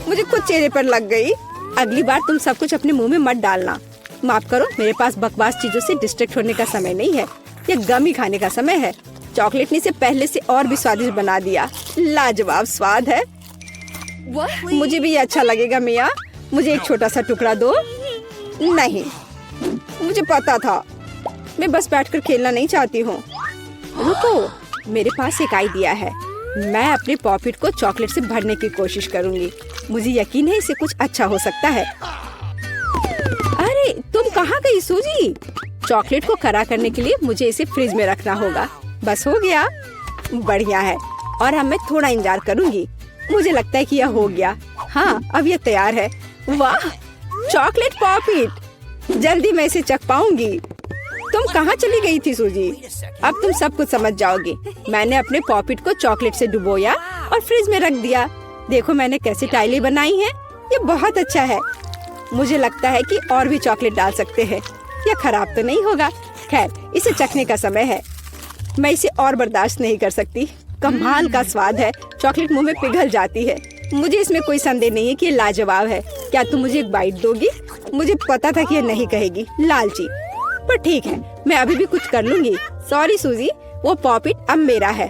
मुझे खुद चेहरे पर लग गई। अगली बार तुम सब कुछ अपने मुंह में मत डालना। माफ करो, मेरे पास बकवास चीजों से डिस्ट्रैक्ट होने का समय नहीं है। ये गम ही खाने का समय है। चॉकलेट ने इसे पहले से और भी स्वादिष्ट बना दिया। लाजवाब स्वाद है। मुझे भी ये अच्छा लगेगा मिया। मुझे एक छोटा सा टुकड़ा दो। नहीं, मुझे पता था। मैं बस बैठकर खेलना नहीं चाहती हूँ। रुको, मेरे पास एक आइडिया है। मैं अपने पॉपिट को चॉकलेट से भरने की कोशिश करूंगी। मुझे यकीन है इसे कुछ अच्छा हो सकता है। अरे तुम कहाँ गई सूजी? चॉकलेट को कड़ा करने के लिए मुझे इसे फ्रिज में रखना होगा। बस हो गया। बढ़िया है। और अब मैं थोड़ा इंतजार करूंगी। मुझे लगता है कि यह हो गया। हाँ, अब यह तैयार है। वाह, चॉकलेट पॉपिट। जल्दी मैं इसे चख पाऊंगी। तुम कहाँ चली गई थी सूजी? अब तुम सब कुछ समझ जाओगी। मैंने अपने पॉपिट को चॉकलेट से डुबोया और फ्रिज में रख दिया। देखो मैंने कैसी टाइलें बनाई हैं। ये बहुत अच्छा है। मुझे लगता है कि और भी चॉकलेट डाल सकते हैं। यह खराब तो नहीं होगा। खैर, इसे चखने का समय है। मैं इसे और बर्दाश्त नहीं कर सकती। कमाल का स्वाद है। चॉकलेट मुंह में पिघल जाती है। मुझे इसमें कोई संदेह नहीं है कि ये लाजवाब है। क्या तुम मुझे एक बाइट दोगी? मुझे पता था कि ये नहीं कहेगी, लालची। पर ठीक है, मैं अभी भी कुछ कर लूंगी। सॉरी सूजी, वो पॉपिट अब मेरा है।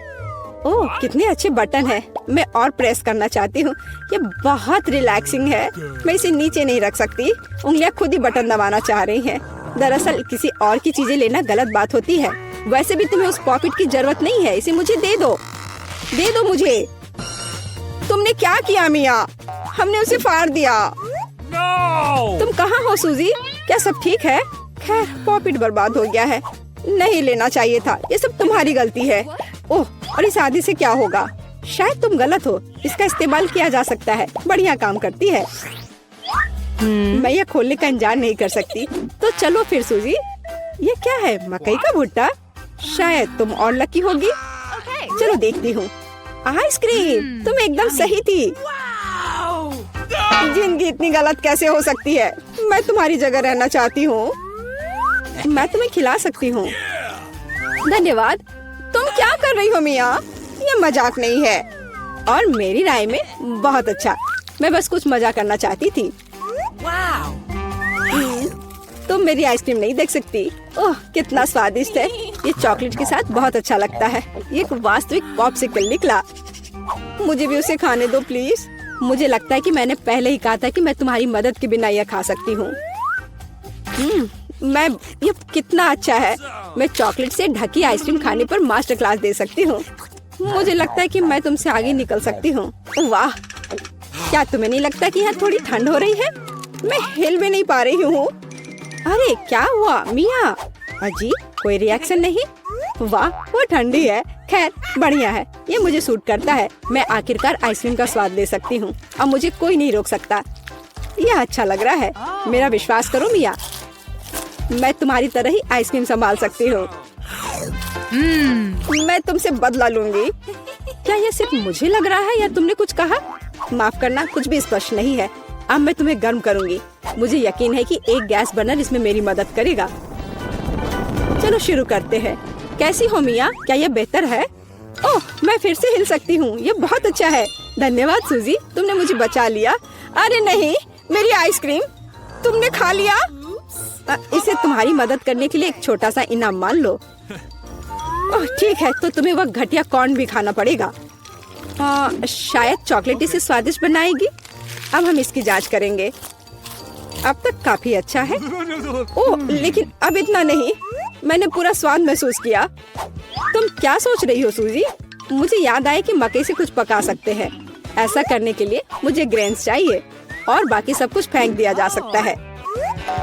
ओह, कितने अच्छे बटन है। मैं और प्रेस करना चाहती हूँ। ये बहुत रिलैक्सिंग है। मैं इसे नीचे नहीं रख सकती। उंगलियां खुद ही बटन दबाना चाह रही हैं। दरअसल किसी और की चीजें लेना गलत बात होती है। वैसे भी तुम्हें उस पॉकेट की जरूरत नहीं है। इसे मुझे दे दो। दे दो मुझे। तुमने क्या किया मिया? हमने उसे फाड़ दिया। No! तुम कहाँ हो सूजी? क्या सब ठीक है? खैर, पॉकेट बर्बाद हो गया है। नहीं लेना चाहिए था। ये सब तुम्हारी गलती है। ओह, और इस आदि से क्या होगा? शायद तुम गलत हो। इसका इस्तेमाल किया जा सकता है। बढ़िया काम करती है। मैं यह खोलने का इंतजार नहीं कर सकती। तो चलो फिर सूजी। ये क्या है? मकई का भुट्टा? शायद तुम और लकी होगी। चलो देखती हूँ। आइसक्रीम। तुम एकदम सही थी। जिंदगी इतनी गलत कैसे हो सकती है? मैं तुम्हारी जगह रहना चाहती हूँ। मैं तुम्हें खिला सकती हूँ। धन्यवाद। तुम क्या कर रही हो मिया? ये मजाक नहीं है। और मेरी राय में बहुत अच्छा। मैं बस कुछ मजा करना चाहती थी। तुम मेरी आइसक्रीम नहीं देख सकती। ओह, कितना स्वादिष्ट है। ये चॉकलेट के साथ बहुत अच्छा लगता है। ये एक वास्तविक पॉप्सिकल निकला। मुझे भी उसे खाने दो प्लीज। मुझे लगता है कि मैंने पहले ही कहा था कि मैं तुम्हारी मदद के बिना यह खा सकती हूँ। ये कितना अच्छा है। मैं चॉकलेट से ढकी आइसक्रीम खाने पर मास्टर क्लास दे सकती हूँ। मुझे लगता है कि मैं तुमसे आगे निकल सकती हूँ। वाह, क्या तुम्हें नहीं लगता कि यहाँ थोड़ी ठंड हो रही है? मैं हिल भी नहीं पा रही हूँ। अरे क्या हुआ मिया? अजी, कोई रिएक्शन नहीं? वाह, वो ठंडी है। खैर, बढ़िया है। ये मुझे सूट करता है। मैं आखिरकार आइसक्रीम का स्वाद ले सकती हूँ। अब मुझे कोई नहीं रोक सकता। यह अच्छा लग रहा है। मेरा विश्वास करो मिया, मैं तुम्हारी तरह ही आइसक्रीम संभाल सकती हूँ। मैं तुमसे बदला लूंगी। क्या यह सिर्फ मुझे लग रहा है या तुमने कुछ कहा? माफ करना, कुछ भी स्पष्ट नहीं है। अब मैं तुम्हें गर्म करूंगी। मुझे यकीन है कि एक गैस बर्नर इसमें मेरी मदद करेगा। चलो शुरू करते हैं। कैसी हो मिया? क्या यह बेहतर है? ओह, मैं फिर से हिल सकती हूँ। यह बहुत अच्छा है। धन्यवाद सूजी, तुमने मुझे बचा लिया। अरे नहीं, मेरी आइसक्रीम तुमने खा लिया। इसे तुम्हारी मदद करने के लिए एक छोटा सा इनाम मान लो। ओह ठीक है, तो तुम्हें वह घटिया कॉर्न भी खाना पड़ेगा। शायद चॉकलेट इसे स्वादिष्ट बनाएगी। अब हम इसकी जांच करेंगे। अब तक काफी अच्छा है। ओह, लेकिन अब इतना नहीं। मैंने पूरा स्वाद महसूस किया। तुम क्या सोच रही हो सूजी? मुझे याद आया कि मकई से कुछ पका सकते हैं। ऐसा करने के लिए मुझे ग्रेन्स चाहिए और बाकी सब कुछ फेंक दिया जा सकता है।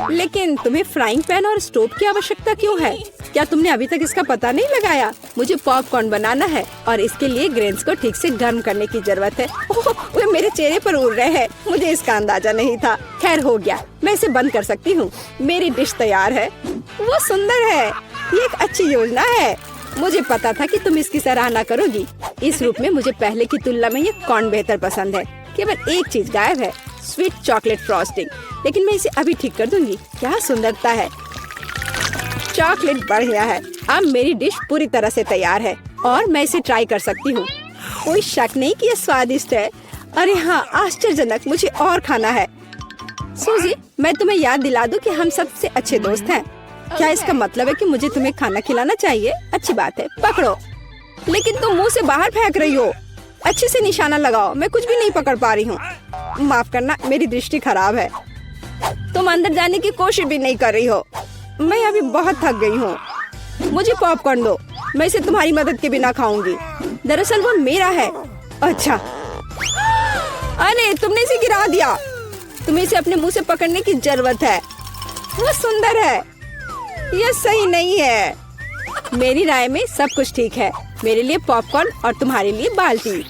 लेकिन तुम्हें फ्राइंग पैन और स्टोव की आवश्यकता क्यों है? क्या तुमने अभी तक इसका पता नहीं लगाया? मुझे पॉपकॉर्न बनाना है और इसके लिए ग्रेन्स को ठीक से गर्म करने की जरूरत है। ओह, वे मेरे चेहरे पर उड़ रहे हैं। मुझे इसका अंदाजा नहीं था। खैर हो गया, मैं इसे बंद कर सकती हूँ। मेरी डिश तैयार है। वो सुंदर है। ये एक अच्छी योजना है। मुझे पता था कि तुम इसकी सराहना करोगी। इस रूप में मुझे पहले की तुलना में ये कॉर्न बेहतर पसंद है। केवल एक चीज गायब है, स्वीट चॉकलेट फ्रॉस्टिंग। लेकिन मैं इसे अभी ठीक कर दूंगी। क्या सुंदरता है, चॉकलेट बढ़ गया है। अब मेरी डिश पूरी तरह से तैयार है और मैं इसे ट्राई कर सकती हूँ। कोई शक नहीं कि यह स्वादिष्ट है। अरे हाँ, आश्चर्यजनक, मुझे और खाना है। सूजी, मैं तुम्हें याद दिला दूं कि हम सबसे अच्छे दोस्त हैं। क्या इसका मतलब है कि मुझे तुम्हें खाना खिलाना चाहिए? अच्छी बात है, पकड़ो। लेकिन तुम मुंह से बाहर फेंक रही हो। अच्छे से निशाना लगाओ, मैं कुछ भी नहीं पकड़ पा रही हूँ। माफ करना, मेरी दृष्टि खराब है। तुम अंदर जाने की कोशिश भी नहीं कर रही हो। मैं अभी बहुत थक गई हूँ। मुझे पॉपकॉर्न दो, मैं इसे तुम्हारी मदद के बिना खाऊंगी। दरअसल वो मेरा है। अच्छा, अरे तुमने इसे गिरा दिया। तुम्हें इसे अपने मुंह से पकड़ने की जरूरत है। वो सुंदर है। यह सही नहीं है। मेरी राय में सब कुछ ठीक है। मेरे लिए पॉपकॉर्न और तुम्हारे लिए बाल्टी।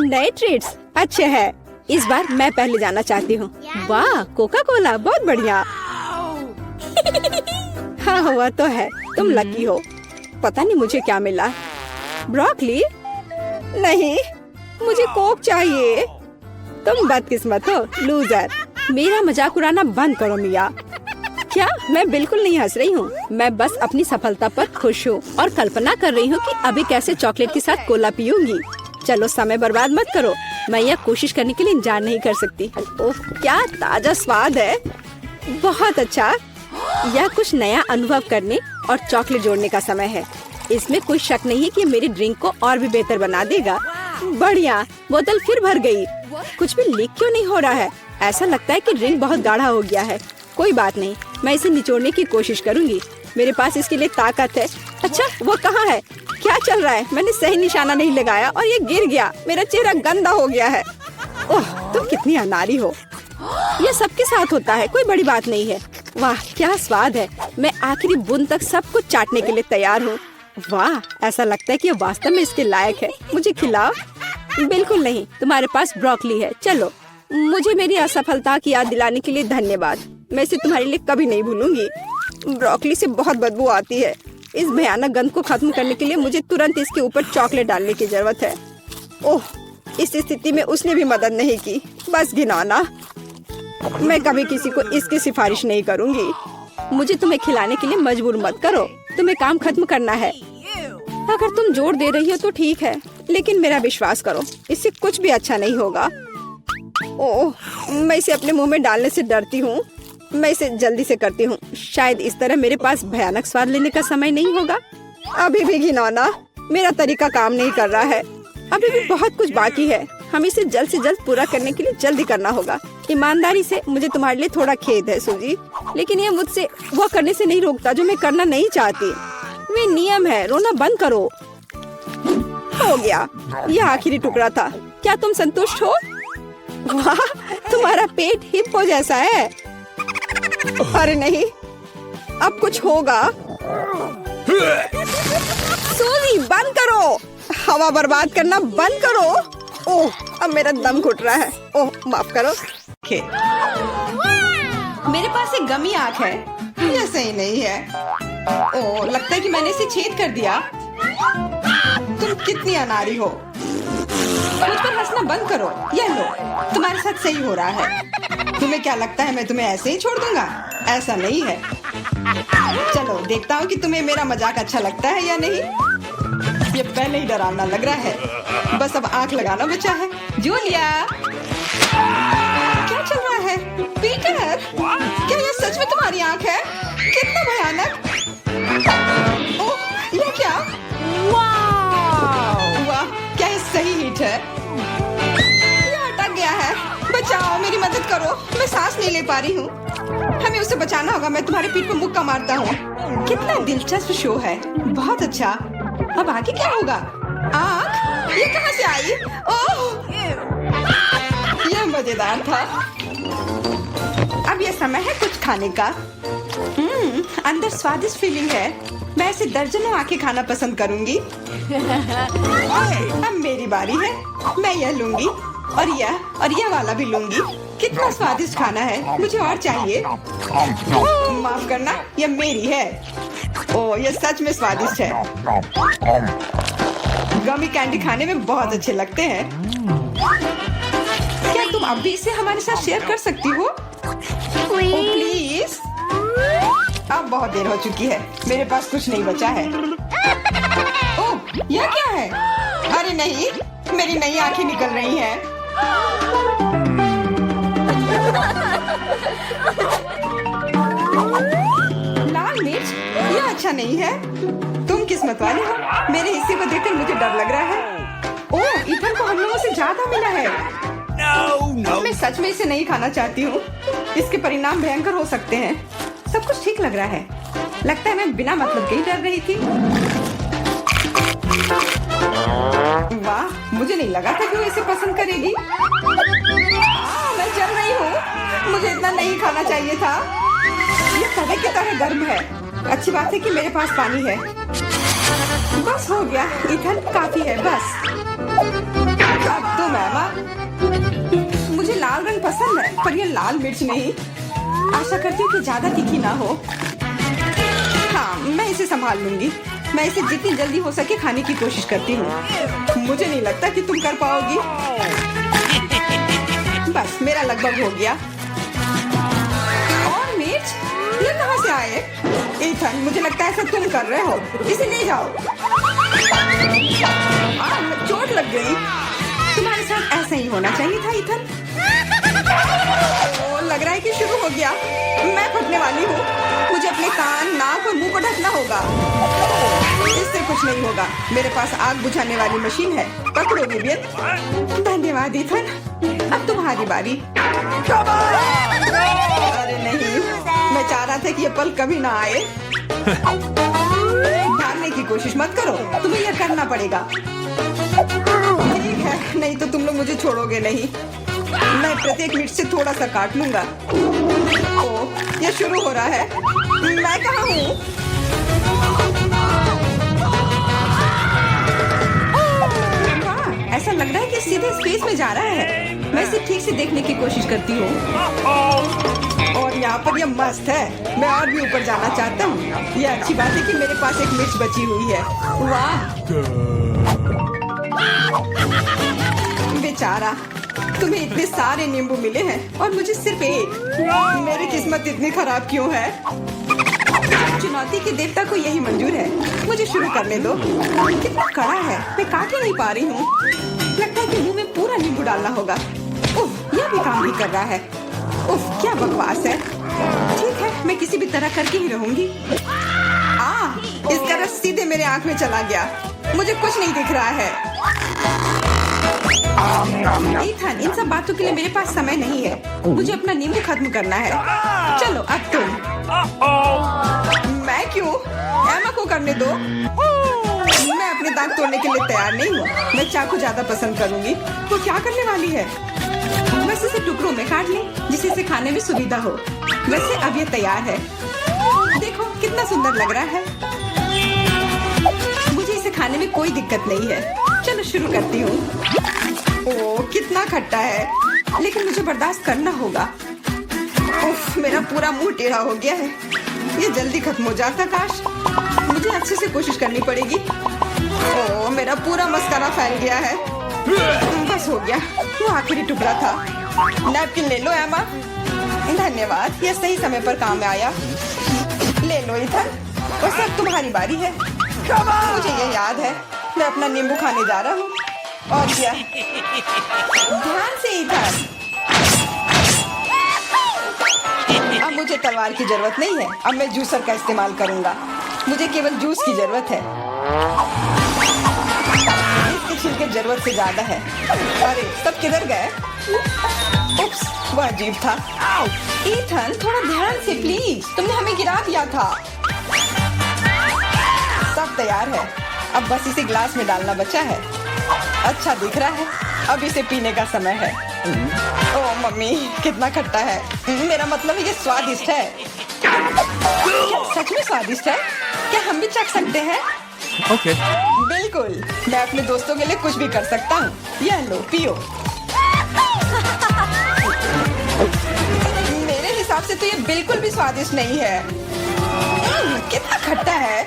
नए ट्रीट्स अच्छे हैं। इस बार मैं पहले जाना चाहती हूँ। वाह, कोका कोला, बहुत बढ़िया। हाँ, हुआ तो है। तुम लकी हो। पता नहीं मुझे क्या मिला। ब्रोकली? नहीं, मुझे कोक चाहिए। तुम बदकिस्मत हो, लूजर। मेरा मजाक उड़ाना बंद करो मिया। क्या? मैं बिल्कुल नहीं हंस रही हूँ। मैं बस अपनी सफलता पर खुश हूँ और कल्पना कर रही हूँ कि अभी कैसे चॉकलेट के साथ कोला पीऊंगी। चलो, समय बर्बाद मत करो। मैं यह कोशिश करने के लिए इंतजार नहीं कर सकती। ओह, क्या ताजा स्वाद है। बहुत अच्छा। यह कुछ नया अनुभव करने और चॉकलेट जोड़ने का समय है। इसमें कोई शक नहीं है कि मेरी ड्रिंक को और भी बेहतर बना देगा। बढ़िया। बोतल फिर भर गई। कुछ भी लीक क्यों नहीं हो रहा है? ऐसा लगता है कि ड्रिंक बहुत गाढ़ा हो गया है। कोई बात नहीं, मैं इसे निचोड़ने की कोशिश करूंगी। मेरे पास इसके लिए ताकत है। अच्छा, वो कहाँ है? क्या चल रहा है? मैंने सही निशाना नहीं लगाया और ये गिर गया। मेरा चेहरा गंदा हो गया है। ओह, तुम कितनी अनाड़ी हो। यह सबके साथ होता है, कोई बड़ी बात नहीं है। वाह, क्या स्वाद है। मैं आखिरी बूंद तक सब कुछ चाटने के लिए तैयार हूँ। वाह, ऐसा लगता है कि ये वास्तव में इसके लायक है। मुझे खिलाओ। बिल्कुल नहीं, तुम्हारे पास ब्रोकली है। चलो, मुझे मेरी असफलता की याद दिलाने के लिए धन्यवाद। मैं इसे तुम्हारे लिए कभी नहीं भूलूंगी। ब्रोकली से बहुत बदबू आती है। इस भयानक गंध को खत्म करने के लिए मुझे तुरंत इसके ऊपर चॉकलेट डालने की जरूरत है। ओह, इस स्थिति में उसने भी मदद नहीं की। बस घिनौना। मैं कभी किसी को इसकी सिफारिश नहीं करूंगी। मुझे तुम्हें खिलाने के लिए मजबूर मत करो। तुम्हें काम खत्म करना है। अगर तुम जोर दे रही हो तो ठीक है, लेकिन मेरा विश्वास करो, इससे कुछ भी अच्छा नहीं होगा। ओह, मैं इसे अपने मुंह में डालने से डरती हूँ। मैं इसे जल्दी से करती हूँ। शायद इस तरह मेरे पास भयानक स्वाद लेने का समय नहीं होगा। अभी भी घिनौना। मेरा तरीका काम नहीं कर रहा है। अभी भी बहुत कुछ बाकी है। हमें इसे जल्द से जल्द पूरा करने के लिए जल्दी करना होगा। ईमानदारी से, मुझे तुम्हारे लिए थोड़ा खेद है सूजी, लेकिन ये मुझसे वो करने से नहीं रोकता जो मैं करना नहीं चाहती। वे नियम है। रोना बंद करो। हो गया। यह आखिरी टुकड़ा था। क्या तुम संतुष्ट हो? वाह, तुम्हारा पेट हिप्पो जैसा है। अरे नहीं, अब कुछ होगा। सूजी, बंद करो। हवा बर्बाद करना बंद करो। ओह, अब मेरा दम घुट रहा है। ओह, माफ करो। मेरे पास एक गमी आँख है। यह सही नहीं है। ओह, लगता है कि मैंने इसे छेद कर दिया। तुम कितनी अनाड़ी हो। मुझ पर हंसना बंद करो। यह लो, तुम्हारे साथ सही हो रहा है। तुम्हें क्या लगता है मैं तुम्हें ऐसे ही छोड़ दूंगा? ऐसा नहीं है। चलो, देखता हूँ कि तुम्हें मेरा मजाक अच्छा लगता है या नहीं। ये पहले ही डरावना लग रहा है। बस अब आंख लगाना बचा है। जूलिया, क्या चल रहा है? पीटर, क्या यह सच में तुम्हारी आंख है? कितना भयानक। ओह, यह क्या? वाह, क्या ये सही हिट है? यह अटक गया है। बचाओ, मेरी मदद करो। मैं सांस नहीं ले पा रही हूँ। हमें उसे बचाना होगा। मैं तुम्हारे पीठ पर मुक्का मारता हूँ। कितना दिलचस्प शो है। बहुत अच्छा। अब आगे क्या होगा? आँख? ये कहाँ से आई? ओह, यह मजेदार था। अब यह समय है कुछ खाने का। अंदर स्वादिष्ट फीलिंग है। मैं ऐसे दर्जनों आंखें खाना पसंद करूंगी। अब मेरी बारी है। मैं यह लूंगी और यह वाला भी लूंगी। कितना स्वादिष्ट खाना है। मुझे और चाहिए। माफ करना, यह मेरी है। ओह, यह सच में स्वादिष्ट है। गमी कैंडी खाने में बहुत अच्छे लगते हैं। क्या तुम अब भी इसे हमारे साथ शेयर कर सकती हो? प्लीज। अब बहुत देर हो चुकी है, मेरे पास कुछ नहीं बचा है। ओह, यह क्या है? अरे नहीं, मेरी नई आंखें निकल रही हैं। लाल मिर्च, यह अच्छा नहीं है। तुम किस्मत वाले हो, मेरे हिस्से को देखकर मुझे डर लग रहा है। ओह, इथन को हम लोगों से ज्यादा मिला है। No, मैं सच में इसे नहीं खाना चाहती हूँ। इसके परिणाम भयंकर हो सकते हैं। सब कुछ ठीक लग रहा है। लगता है मैं बिना मतलब के ही डर रही थी। वाह, मुझे नहीं लगा था कि वो इसे पसंद करेगी। मैं जल रही हूँ। मुझे इतना नहीं खाना चाहिए था। ये तवे की तरह गर्म है। अच्छी बात है कि मेरे पास पानी है। बस हो गया, इथन काफी है बस। अब तो मैमा, मुझे लाल रंग पसंद है पर यह लाल मिर्च नहीं। आशा करती हूँ कि ज्यादा तीखी ना हो। हाँ, मैं इसे संभाल लूंगी। मैं इसे जितनी जल्दी हो सके खाने की कोशिश करती हूँ। मुझे नहीं लगता कि तुम कर पाओगी। बस मेरा लगभग हो गया। और मिर्च, ये कहाँ से आए? इथन, मुझे लगता है ऐसा तुम कर रहे हो। इसे ले जाओ। चोट लग गई। तुम्हारे साथ ऐसा ही होना चाहिए था इथन। लग रहा है कि शुरू हो गया। मैं फटने वाली हूँ। मुझे अपने कान, नाक और मुंह को ढकना होगा। इससे कुछ नहीं होगा। मेरे पास आग बुझाने वाली मशीन है। पकड़ो विवियन। धन्यवाद इथन। अब तुम्हारी बारी। अरे नहीं, मैं चाह रहा था कि ये पल कभी ना आए। भागने की कोशिश मत करो, तुम्हें यह करना पड़ेगा। ठीक है, नहीं तो तुम लोग मुझे छोड़ोगे नहीं। मैं प्रत्येक मिनट से थोड़ा सा काट लूंगा। ओह, ये शुरू हो रहा है। मैं कहाँ हूँ? ऐसा लग रहा है कि सीधे स्पेस में जा रहा है। मैं इसे ठीक से देखने की कोशिश करती हूँ। और यहाँ पर यह मस्त है। मैं और भी ऊपर जाना चाहता हूँ। यह अच्छी बात है कि मेरे पास एक मिर्च बची हुई है। वाह, बेचारा, तुम्हें इतने सारे नींबू मिले हैं और मुझे सिर्फ एक। मेरी किस्मत इतनी खराब क्यों है? चुनौती के देवता को यही मंजूर है। मुझे शुरू करने दो। कितना कड़ा है, मैं काट ही नहीं पा रही हूँ। लगता है कि मुंह में पूरा नींबू डालना होगा। उफ, यह भी काम नहीं कर रहा है। उफ, क्या बकवास है। ठीक है, मैं किसी भी तरह करके ही रहूंगी। इसका रस सीधे मेरे आंख में चला गया। मुझे कुछ नहीं दिख रहा है। इथन, इन सब बातों के लिए मेरे पास समय नहीं है। मुझे अपना नींबू खत्म करना है। चलो अब तुम। मैं क्यों? एमा को करने दो। मैं अपने दांत तोड़ने के लिए तैयार नहीं हूँ। मैं चाकू ज्यादा पसंद करूंगी। वो क्या करने वाली है? बस इसे टुकड़ों में काट ले, जिससे इसे खाने में सुविधा हो। वैसे अब ये तैयार है। देखो कितना सुंदर लग रहा है। मुझे इसे खाने में कोई दिक्कत नहीं है। चलो शुरू करती हूँ। ओह, कितना खट्टा है, लेकिन मुझे बर्दाश्त करना होगा। उफ, मेरा पूरा मुंह टेढ़ा हो गया है। ये जल्दी खत्म हो जाता काश। मुझे अच्छे से कोशिश करनी पड़ेगी। ओह, मेरा पूरा मस्कारा फैल गया है। बस हो गया, वो आखिरी टुकड़ा था। नैपकिन ले लो एमा। धन्यवाद, यह सही समय पर काम में आया। ले लो इथन, और सब तुम्हारी बारी है। मुझे ये याद है, मैं अपना नींबू खाने जा रहा हूँ। और क्या? ध्यान से इथन। अब मुझे तलवार की जरूरत नहीं है। अब मैं जूसर का इस्तेमाल करूंगा। मुझे केवल जूस की जरूरत है। इसके छिलके जरूरत से ज्यादा है। अरे, सब किधर गए? उप्स, वह अजीब था। इथन, थोड़ा ध्यान से प्लीज। तुमने हमें गिरा दिया था। सब तैयार है। अब बस इसे ग्लास में डालना बचा है। अच्छा दिख रहा है। अब इसे पीने का समय है। ओह मम्मी, कितना खट्टा है। मेरा मतलब ये स्वादिष्ट है। क्या सच में स्वादिष्ट है? क्या हम भी चख सकते हैं? Okay. बिल्कुल, मैं अपने दोस्तों के लिए कुछ भी कर सकता हूँ। यह लो, पियो। मेरे हिसाब से तो ये बिल्कुल भी स्वादिष्ट नहीं है। कितना खट्टा है।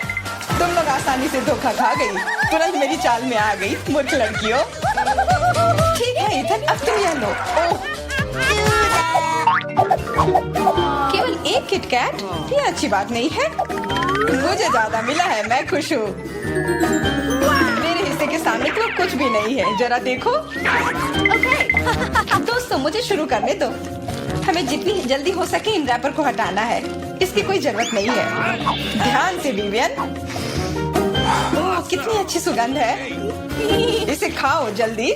तुम लोग आसानी से धोखा खा गई। तुरंत मेरी चाल में आ गई, मूर्ख लड़कियों। ठीक है इथन, अब तुम यह लो। ओह, किटकैट, ये अच्छी बात नहीं है। मुझे ज्यादा मिला है, मैं खुश हूँ। मेरे हिस्से के सामने तो कुछ भी नहीं है, जरा देखो। दोस्तों मुझे शुरू करने दो। हमें जितनी जल्दी हो सके इन रैपर को हटाना है। इसकी कोई जरूरत नहीं है। ध्यान से विवियन। ओह कितनी अच्छी सुगंध है। इसे खाओ जल्दी।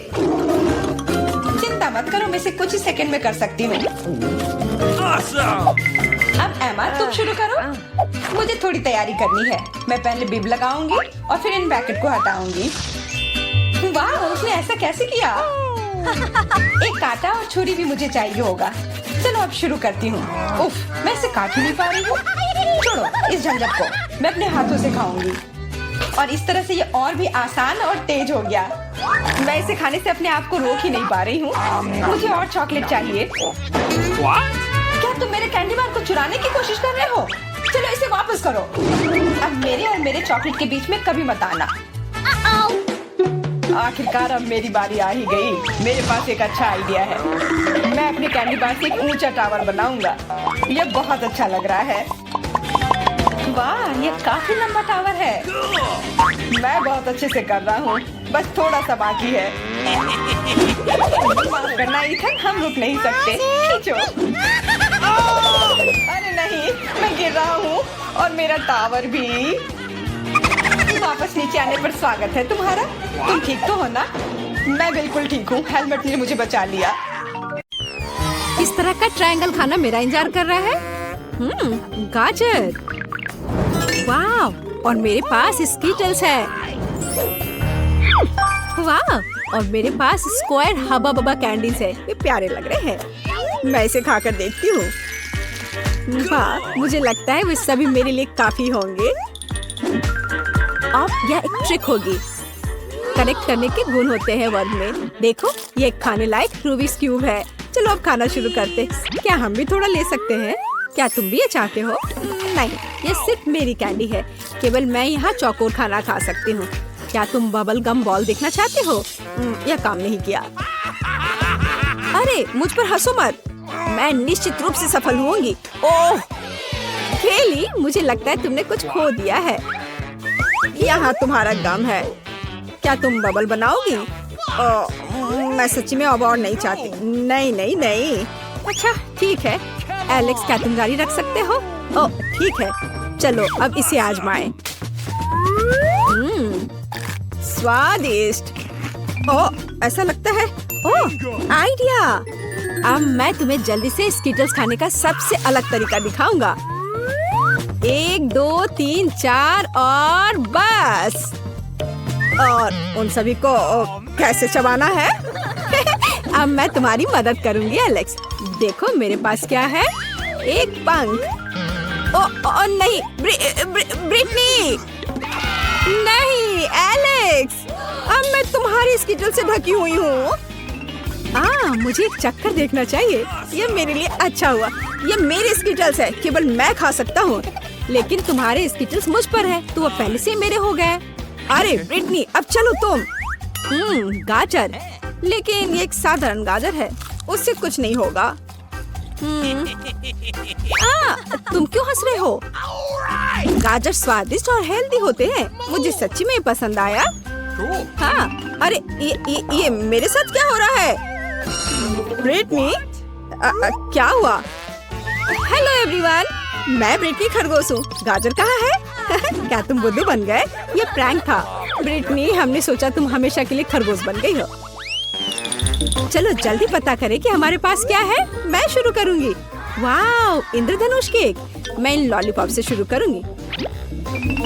चिंता मत करो, मैं इसे कुछ ही सेकंड में कर सकती हूँ। Awesome! अब एमा तुम शुरू करो। मुझे थोड़ी तैयारी करनी है। मैं पहले बिब लगाऊंगी और फिर इन पैकेट को हटाऊंगी। वाह, उसने ऐसा कैसे किया? एक कांटा और छुरी भी मुझे चाहिए होगा। चलो अब शुरू करती हूँ। उफ, मैं इसे काट ही नहीं पा रही हूँ। छोड़ो इस झंझट को, मैं अपने हाथों से खाऊंगी। और इस तरह से ये और भी आसान और तेज हो गया। मैं इसे खाने से अपने आप को रोक ही नहीं पा रही हूँ। मुझे और चॉकलेट चाहिए। What? क्या तुम मेरे कैंडी बार को चुराने की कोशिश कर रहे हो? चलो इसे वापस करो। अब मेरे और मेरे चॉकलेट के बीच में कभी मत आना। आखिरकार अब मेरी बारी आ ही गई। मेरे पास एक अच्छा आइडिया है। मैं अपने कैंडी बार से एक ऊंचा टावर बनाऊंगा। ये बहुत अच्छा लग रहा है। वाह, ये काफी लंबा टावर है। मैं बहुत अच्छे से कर रहा हूँ, बस थोड़ा सा बाकी है। माफ करना इथन, हम रुक नहीं सकते। खींचो। अरे नहीं, मैं गिर रहा हूँ और मेरा टावर भी। वापस नीचे आने पर स्वागत है तुम्हारा। तुम ठीक तो हो ना? मैं बिल्कुल ठीक हूँ। हेलमेट ने मुझे बचा लिया। इस तरह का ट्रायंगल खाना मेरा इंतजार कर रहा है। गाजर। वाह, और मेरे पास स्कीटल्स है। वाह, और मेरे पास स्क्वायर हबा बबा कैंडीज है। ये प्यारे लग रहे हैं। मैं इसे खाकर देखती हूँ। वाह, मुझे लगता है वे सभी मेरे लिए काफी होंगे। अब यह एक ट्रिक होगी। कनेक्ट करने के गुण होते हैं वर्ड में। देखो, ये एक खाने लायक रूबिक्स क्यूब है। चलो अब खाना शुरू करते। क्या हम भी थोड़ा ले सकते हैं? क्या तुम भी ये चाहते हो? नहीं, ये सिर्फ मेरी कैंडी है। केवल मैं यहाँ चौकोर खाना खा सकती हूँ। क्या तुम बबल गम बॉल देखना चाहते हो? यह काम नहीं किया। अरे मुझ पर हंसो मत। मैं निश्चित रूप से सफल होंगी। ओह केली, मुझे लगता है तुमने कुछ खो दिया है। यहाँ तुम्हारा गम है। क्या तुम बबल बनाओगी? मैं सच्ची में अब और नहीं चाहती। नहीं नहीं नहीं। अच्छा ठीक है एलेक्स, क्या तुम जारी रख सकते हो? ओह ठीक है, चलो अब इसे आजमाएं। स्वादिष्ट। ओह ऐसा लगता है। ओह आइडिया। अब मैं तुम्हें जल्दी से स्कीटल्स खाने का सबसे अलग तरीका दिखाऊंगा। 1 2 3 4 और बस। और उन सभी को कैसे चबाना है? अब मैं तुम्हारी मदद करूंगी एलेक्स। देखो मेरे पास क्या है, एक पंख। ओ नहीं, ब्रिटनी नहीं एलेक्स, अब मैं तुम्हारी स्कीटल से ढकी हुई हूँ। मुझे एक चक्कर देखना चाहिए। ये मेरे लिए अच्छा हुआ। ये मेरे स्कीटल्स है, केवल मैं खा सकता हूँ। लेकिन तुम्हारे स्कीटल्स मुझ पर है, तो वो पहले से मेरे हो गए। अरे ब्रिटनी, अब चलो तुम। गाजर, लेकिन ये एक साधारण गाजर है, उससे कुछ नहीं होगा। तुम क्यों हंस रहे हो? गाजर स्वादिष्ट और हेल्दी होते हैं। मुझे सच्ची में पसंद आया। हाँ, अरे ये मेरे साथ क्या हो रहा है? ब्रिटनी, क्या हुआ? हेलो एवरीवन, मैं ब्रिटनी खरगोश हूँ। गाजर कहाँ है? क्या तुम बुद्धू बन गए? ये प्रैंक था। ब्रिटनी, हमने सोचा तुम हमेशा के लिए खरगोश बन गई हो। चलो जल्दी पता करें कि हमारे पास क्या है। मैं शुरू करूंगी। वाह, इंद्रधनुष केक। मैं इन लॉलीपॉप से शुरू करूंगी।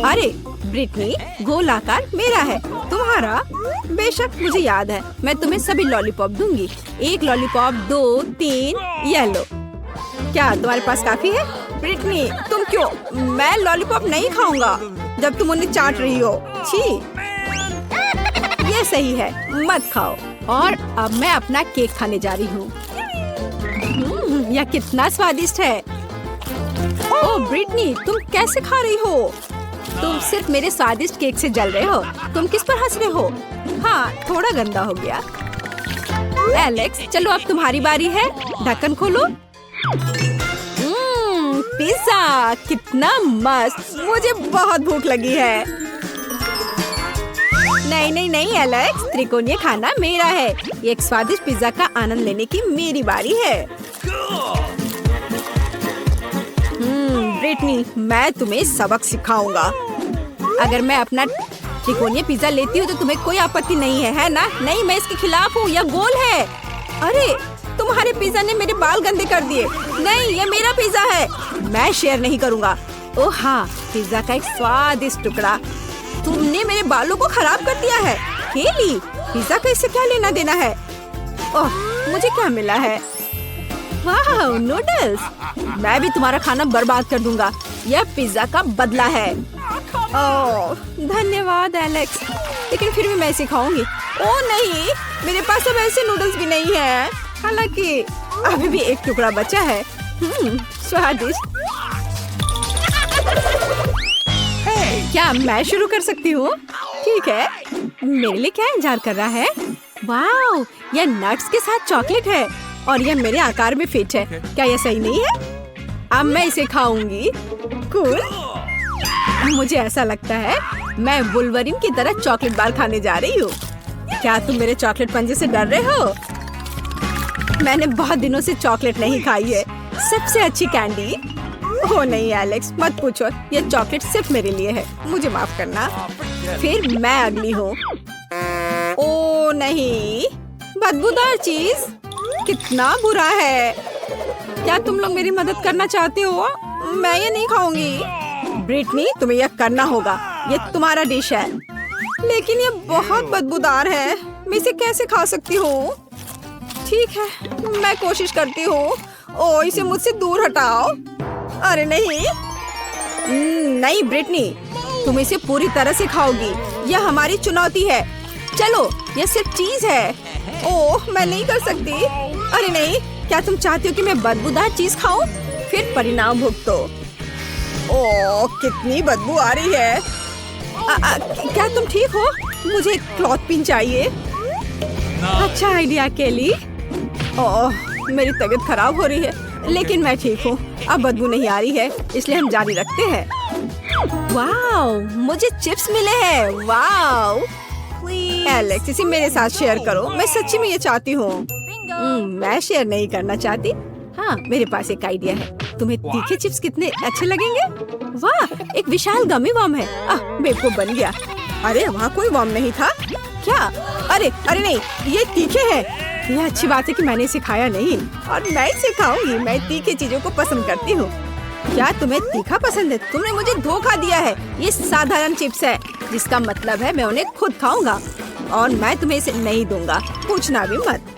अरे ब्रिटनी, गोल आकार मेरा है, तुम्हारा? बेशक, मुझे याद है। मैं तुम्हें सभी लॉलीपॉप दूंगी। 1 लॉलीपॉप, 2 3 येलो। क्या तुम्हारे पास काफी है? ब्रिटनी, तुम क्यों? मैं लॉलीपॉप नहीं खाऊंगा जब तुम उन्हें चाट रही हो। छी, ये सही है, मत खाओ। और अब मैं अपना केक खाने जा रही हूँ। यह कितना स्वादिष्ट है। ओह ब्रिटनी, तुम कैसे खा रही हो? तुम सिर्फ मेरे स्वादिष्ट केक से जल रहे हो। तुम किस पर हंस रहे हो? हाँ, थोड़ा गंदा हो गया। एलेक्स, चलो अब तुम्हारी बारी है। ढक्कन खोलो। पिज्जा कितना मस्त, मुझे बहुत भूख लगी है। नहीं नहीं नहीं एलेक्स, त्रिकोणीय खाना मेरा है। एक स्वादिष्ट पिज्जा का आनंद लेने की मेरी बारी है। ब्रिटनी, मैं तुम्हें सबक सिखाऊंगा। अगर मैं अपना त्रिकोणीय पिज्जा लेती हूँ तो तुम्हें कोई आपत्ति नहीं है ना? नहीं, मैं इसके खिलाफ हूँ। यह गोल है। अरे, तुम्हारे पिज्जा ने मेरे बाल गंदे कर दिए। नहीं, ये मेरा पिज्जा है। मैं शेयर नहीं करूँगा। ओह हाँ, पिज्जा का एक स्वादिष्ट टुकड़ा। तुमने मेरे बालों को खराब कर दिया है। केली, पिज्जा का इससे क्या लेना देना है? ओह, मुझे क्या मिला है? वाह, नूडल्स। मैं भी तुम्हारा खाना बर्बाद कर दूंगा। यह पिज्जा का बदला है। ओह, धन्यवाद एलेक्स, लेकिन फिर भी मैं इसे खाऊंगी। ओह नहीं, मेरे पास अब ऐसे नूडल्स भी नहीं है। हालांकि अभी भी एक टुकड़ा बचा है। स्वादिष्ट। क्या मैं शुरू कर सकती हूँ? ठीक है, मेरे लिए क्या इंतजार कर रहा है? वाओ, यह नट्स के साथ चॉकलेट है और यह मेरे आकार में फिट है। क्या यह सही नहीं है? अब मैं इसे खाऊंगी। कूल। मुझे ऐसा लगता है मैं वुल्वरिन की तरह चॉकलेट बार खाने जा रही हूँ। क्या तुम मेरे चॉकलेट पंजे से डर रहे हो? मैंने बहुत दिनों से चॉकलेट नहीं खाई है। सबसे अच्छी कैंडी। ओह नहीं एलेक्स, मत पूछो। ये चॉकलेट सिर्फ मेरे लिए है। मुझे माफ करना। फिर मैं अगली हूँ। ओह नहीं, बदबूदार चीज। कितना बुरा है। क्या तुम लोग मेरी मदद करना चाहते हो? मैं ये नहीं खाऊंगी। ब्रिटनी, तुम्हें यह करना होगा। ये तुम्हारा डिश है। लेकिन ये बहुत बदबूदार है। मैं इसे कैसे खा सकती हूँ? ठीक है, मैं कोशिश करती हूँ। ओह, इसे मुझसे दूर हटाओ। अरे नहीं। नहीं ब्रिटनी, तुम इसे पूरी तरह से खाओगी। यह हमारी चुनौती है। चलो, यह सिर्फ चीज है। ओह, मैं नहीं कर सकती। अरे नहीं, क्या तुम चाहती हो कि मैं बदबूदार चीज खाऊं? फिर परिणाम भुगतो। ओह, कितनी बदबू आ रही है। क्या तुम ठीक हो? मुझे एक क्लॉथ पिन चाहिए। अच्छा आइडिया केली। ओह, मेरी तबीयत खराब हो रही है, लेकिन मैं ठीक हूँ। अब बदबू नहीं आ रही है, इसलिए हम जारी रखते हैं। वाओ, मुझे चिप्स मिले हैं। वाओ एलेक्स, इसे मेरे साथ शेयर करो। मैं सच्ची में ये चाहती हूँ। मैं शेयर नहीं करना चाहती। हाँ, मेरे पास एक आइडिया है। तुम्हें तीखे चिप्स कितने अच्छे लगेंगे? वाह, एक विशाल गमी वर्म है। बेवकूफ बन गया। अरे वहाँ कोई वर्म नहीं था क्या? अरे अरे नहीं, ये तीखे हैं। यह अच्छी बात है कि मैंने इसे खाया नहीं और मैं इसे खाऊंगी। मैं तीखी चीजों को पसंद करती हूँ। क्या तुम्हें तीखा पसंद है? तुमने मुझे धोखा दिया है। ये साधारण चिप्स है, जिसका मतलब है मैं उन्हें खुद खाऊंगा और मैं तुम्हें इसे नहीं दूंगा। पूछना भी मत।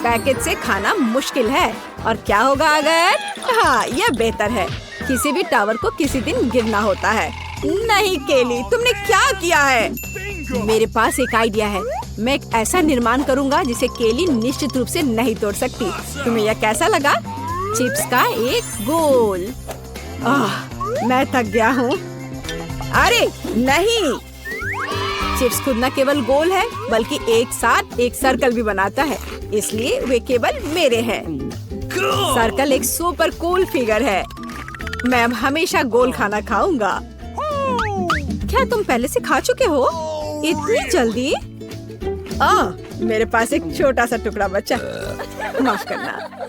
पैकेट से खाना मुश्किल है। और क्या होगा अगर? हाँ, यह बेहतर है। किसी भी टावर को किसी दिन गिरना होता है। नहीं केली, तुमने क्या किया है? मेरे पास एक आइडिया है। मैं एक ऐसा निर्माण करूंगा जिसे केली निश्चित रूप से नहीं तोड़ सकती। तुम्हें यह कैसा लगा? चिप्स का एक गोल। मैं थक गया हूँ। अरे नहीं, चिप्स खुद न केवल गोल है, बल्कि एक साथ एक सर्कल भी बनाता है, इसलिए वे केवल मेरे हैं। सर्कल एक सुपर कूल फिगर है। मैं अब हमेशा गोल खाना खाऊंगा। क्या तुम पहले से खा चुके हो? इतनी जल्दी? मेरे पास एक छोटा सा टुकड़ा बचा। माफ करना।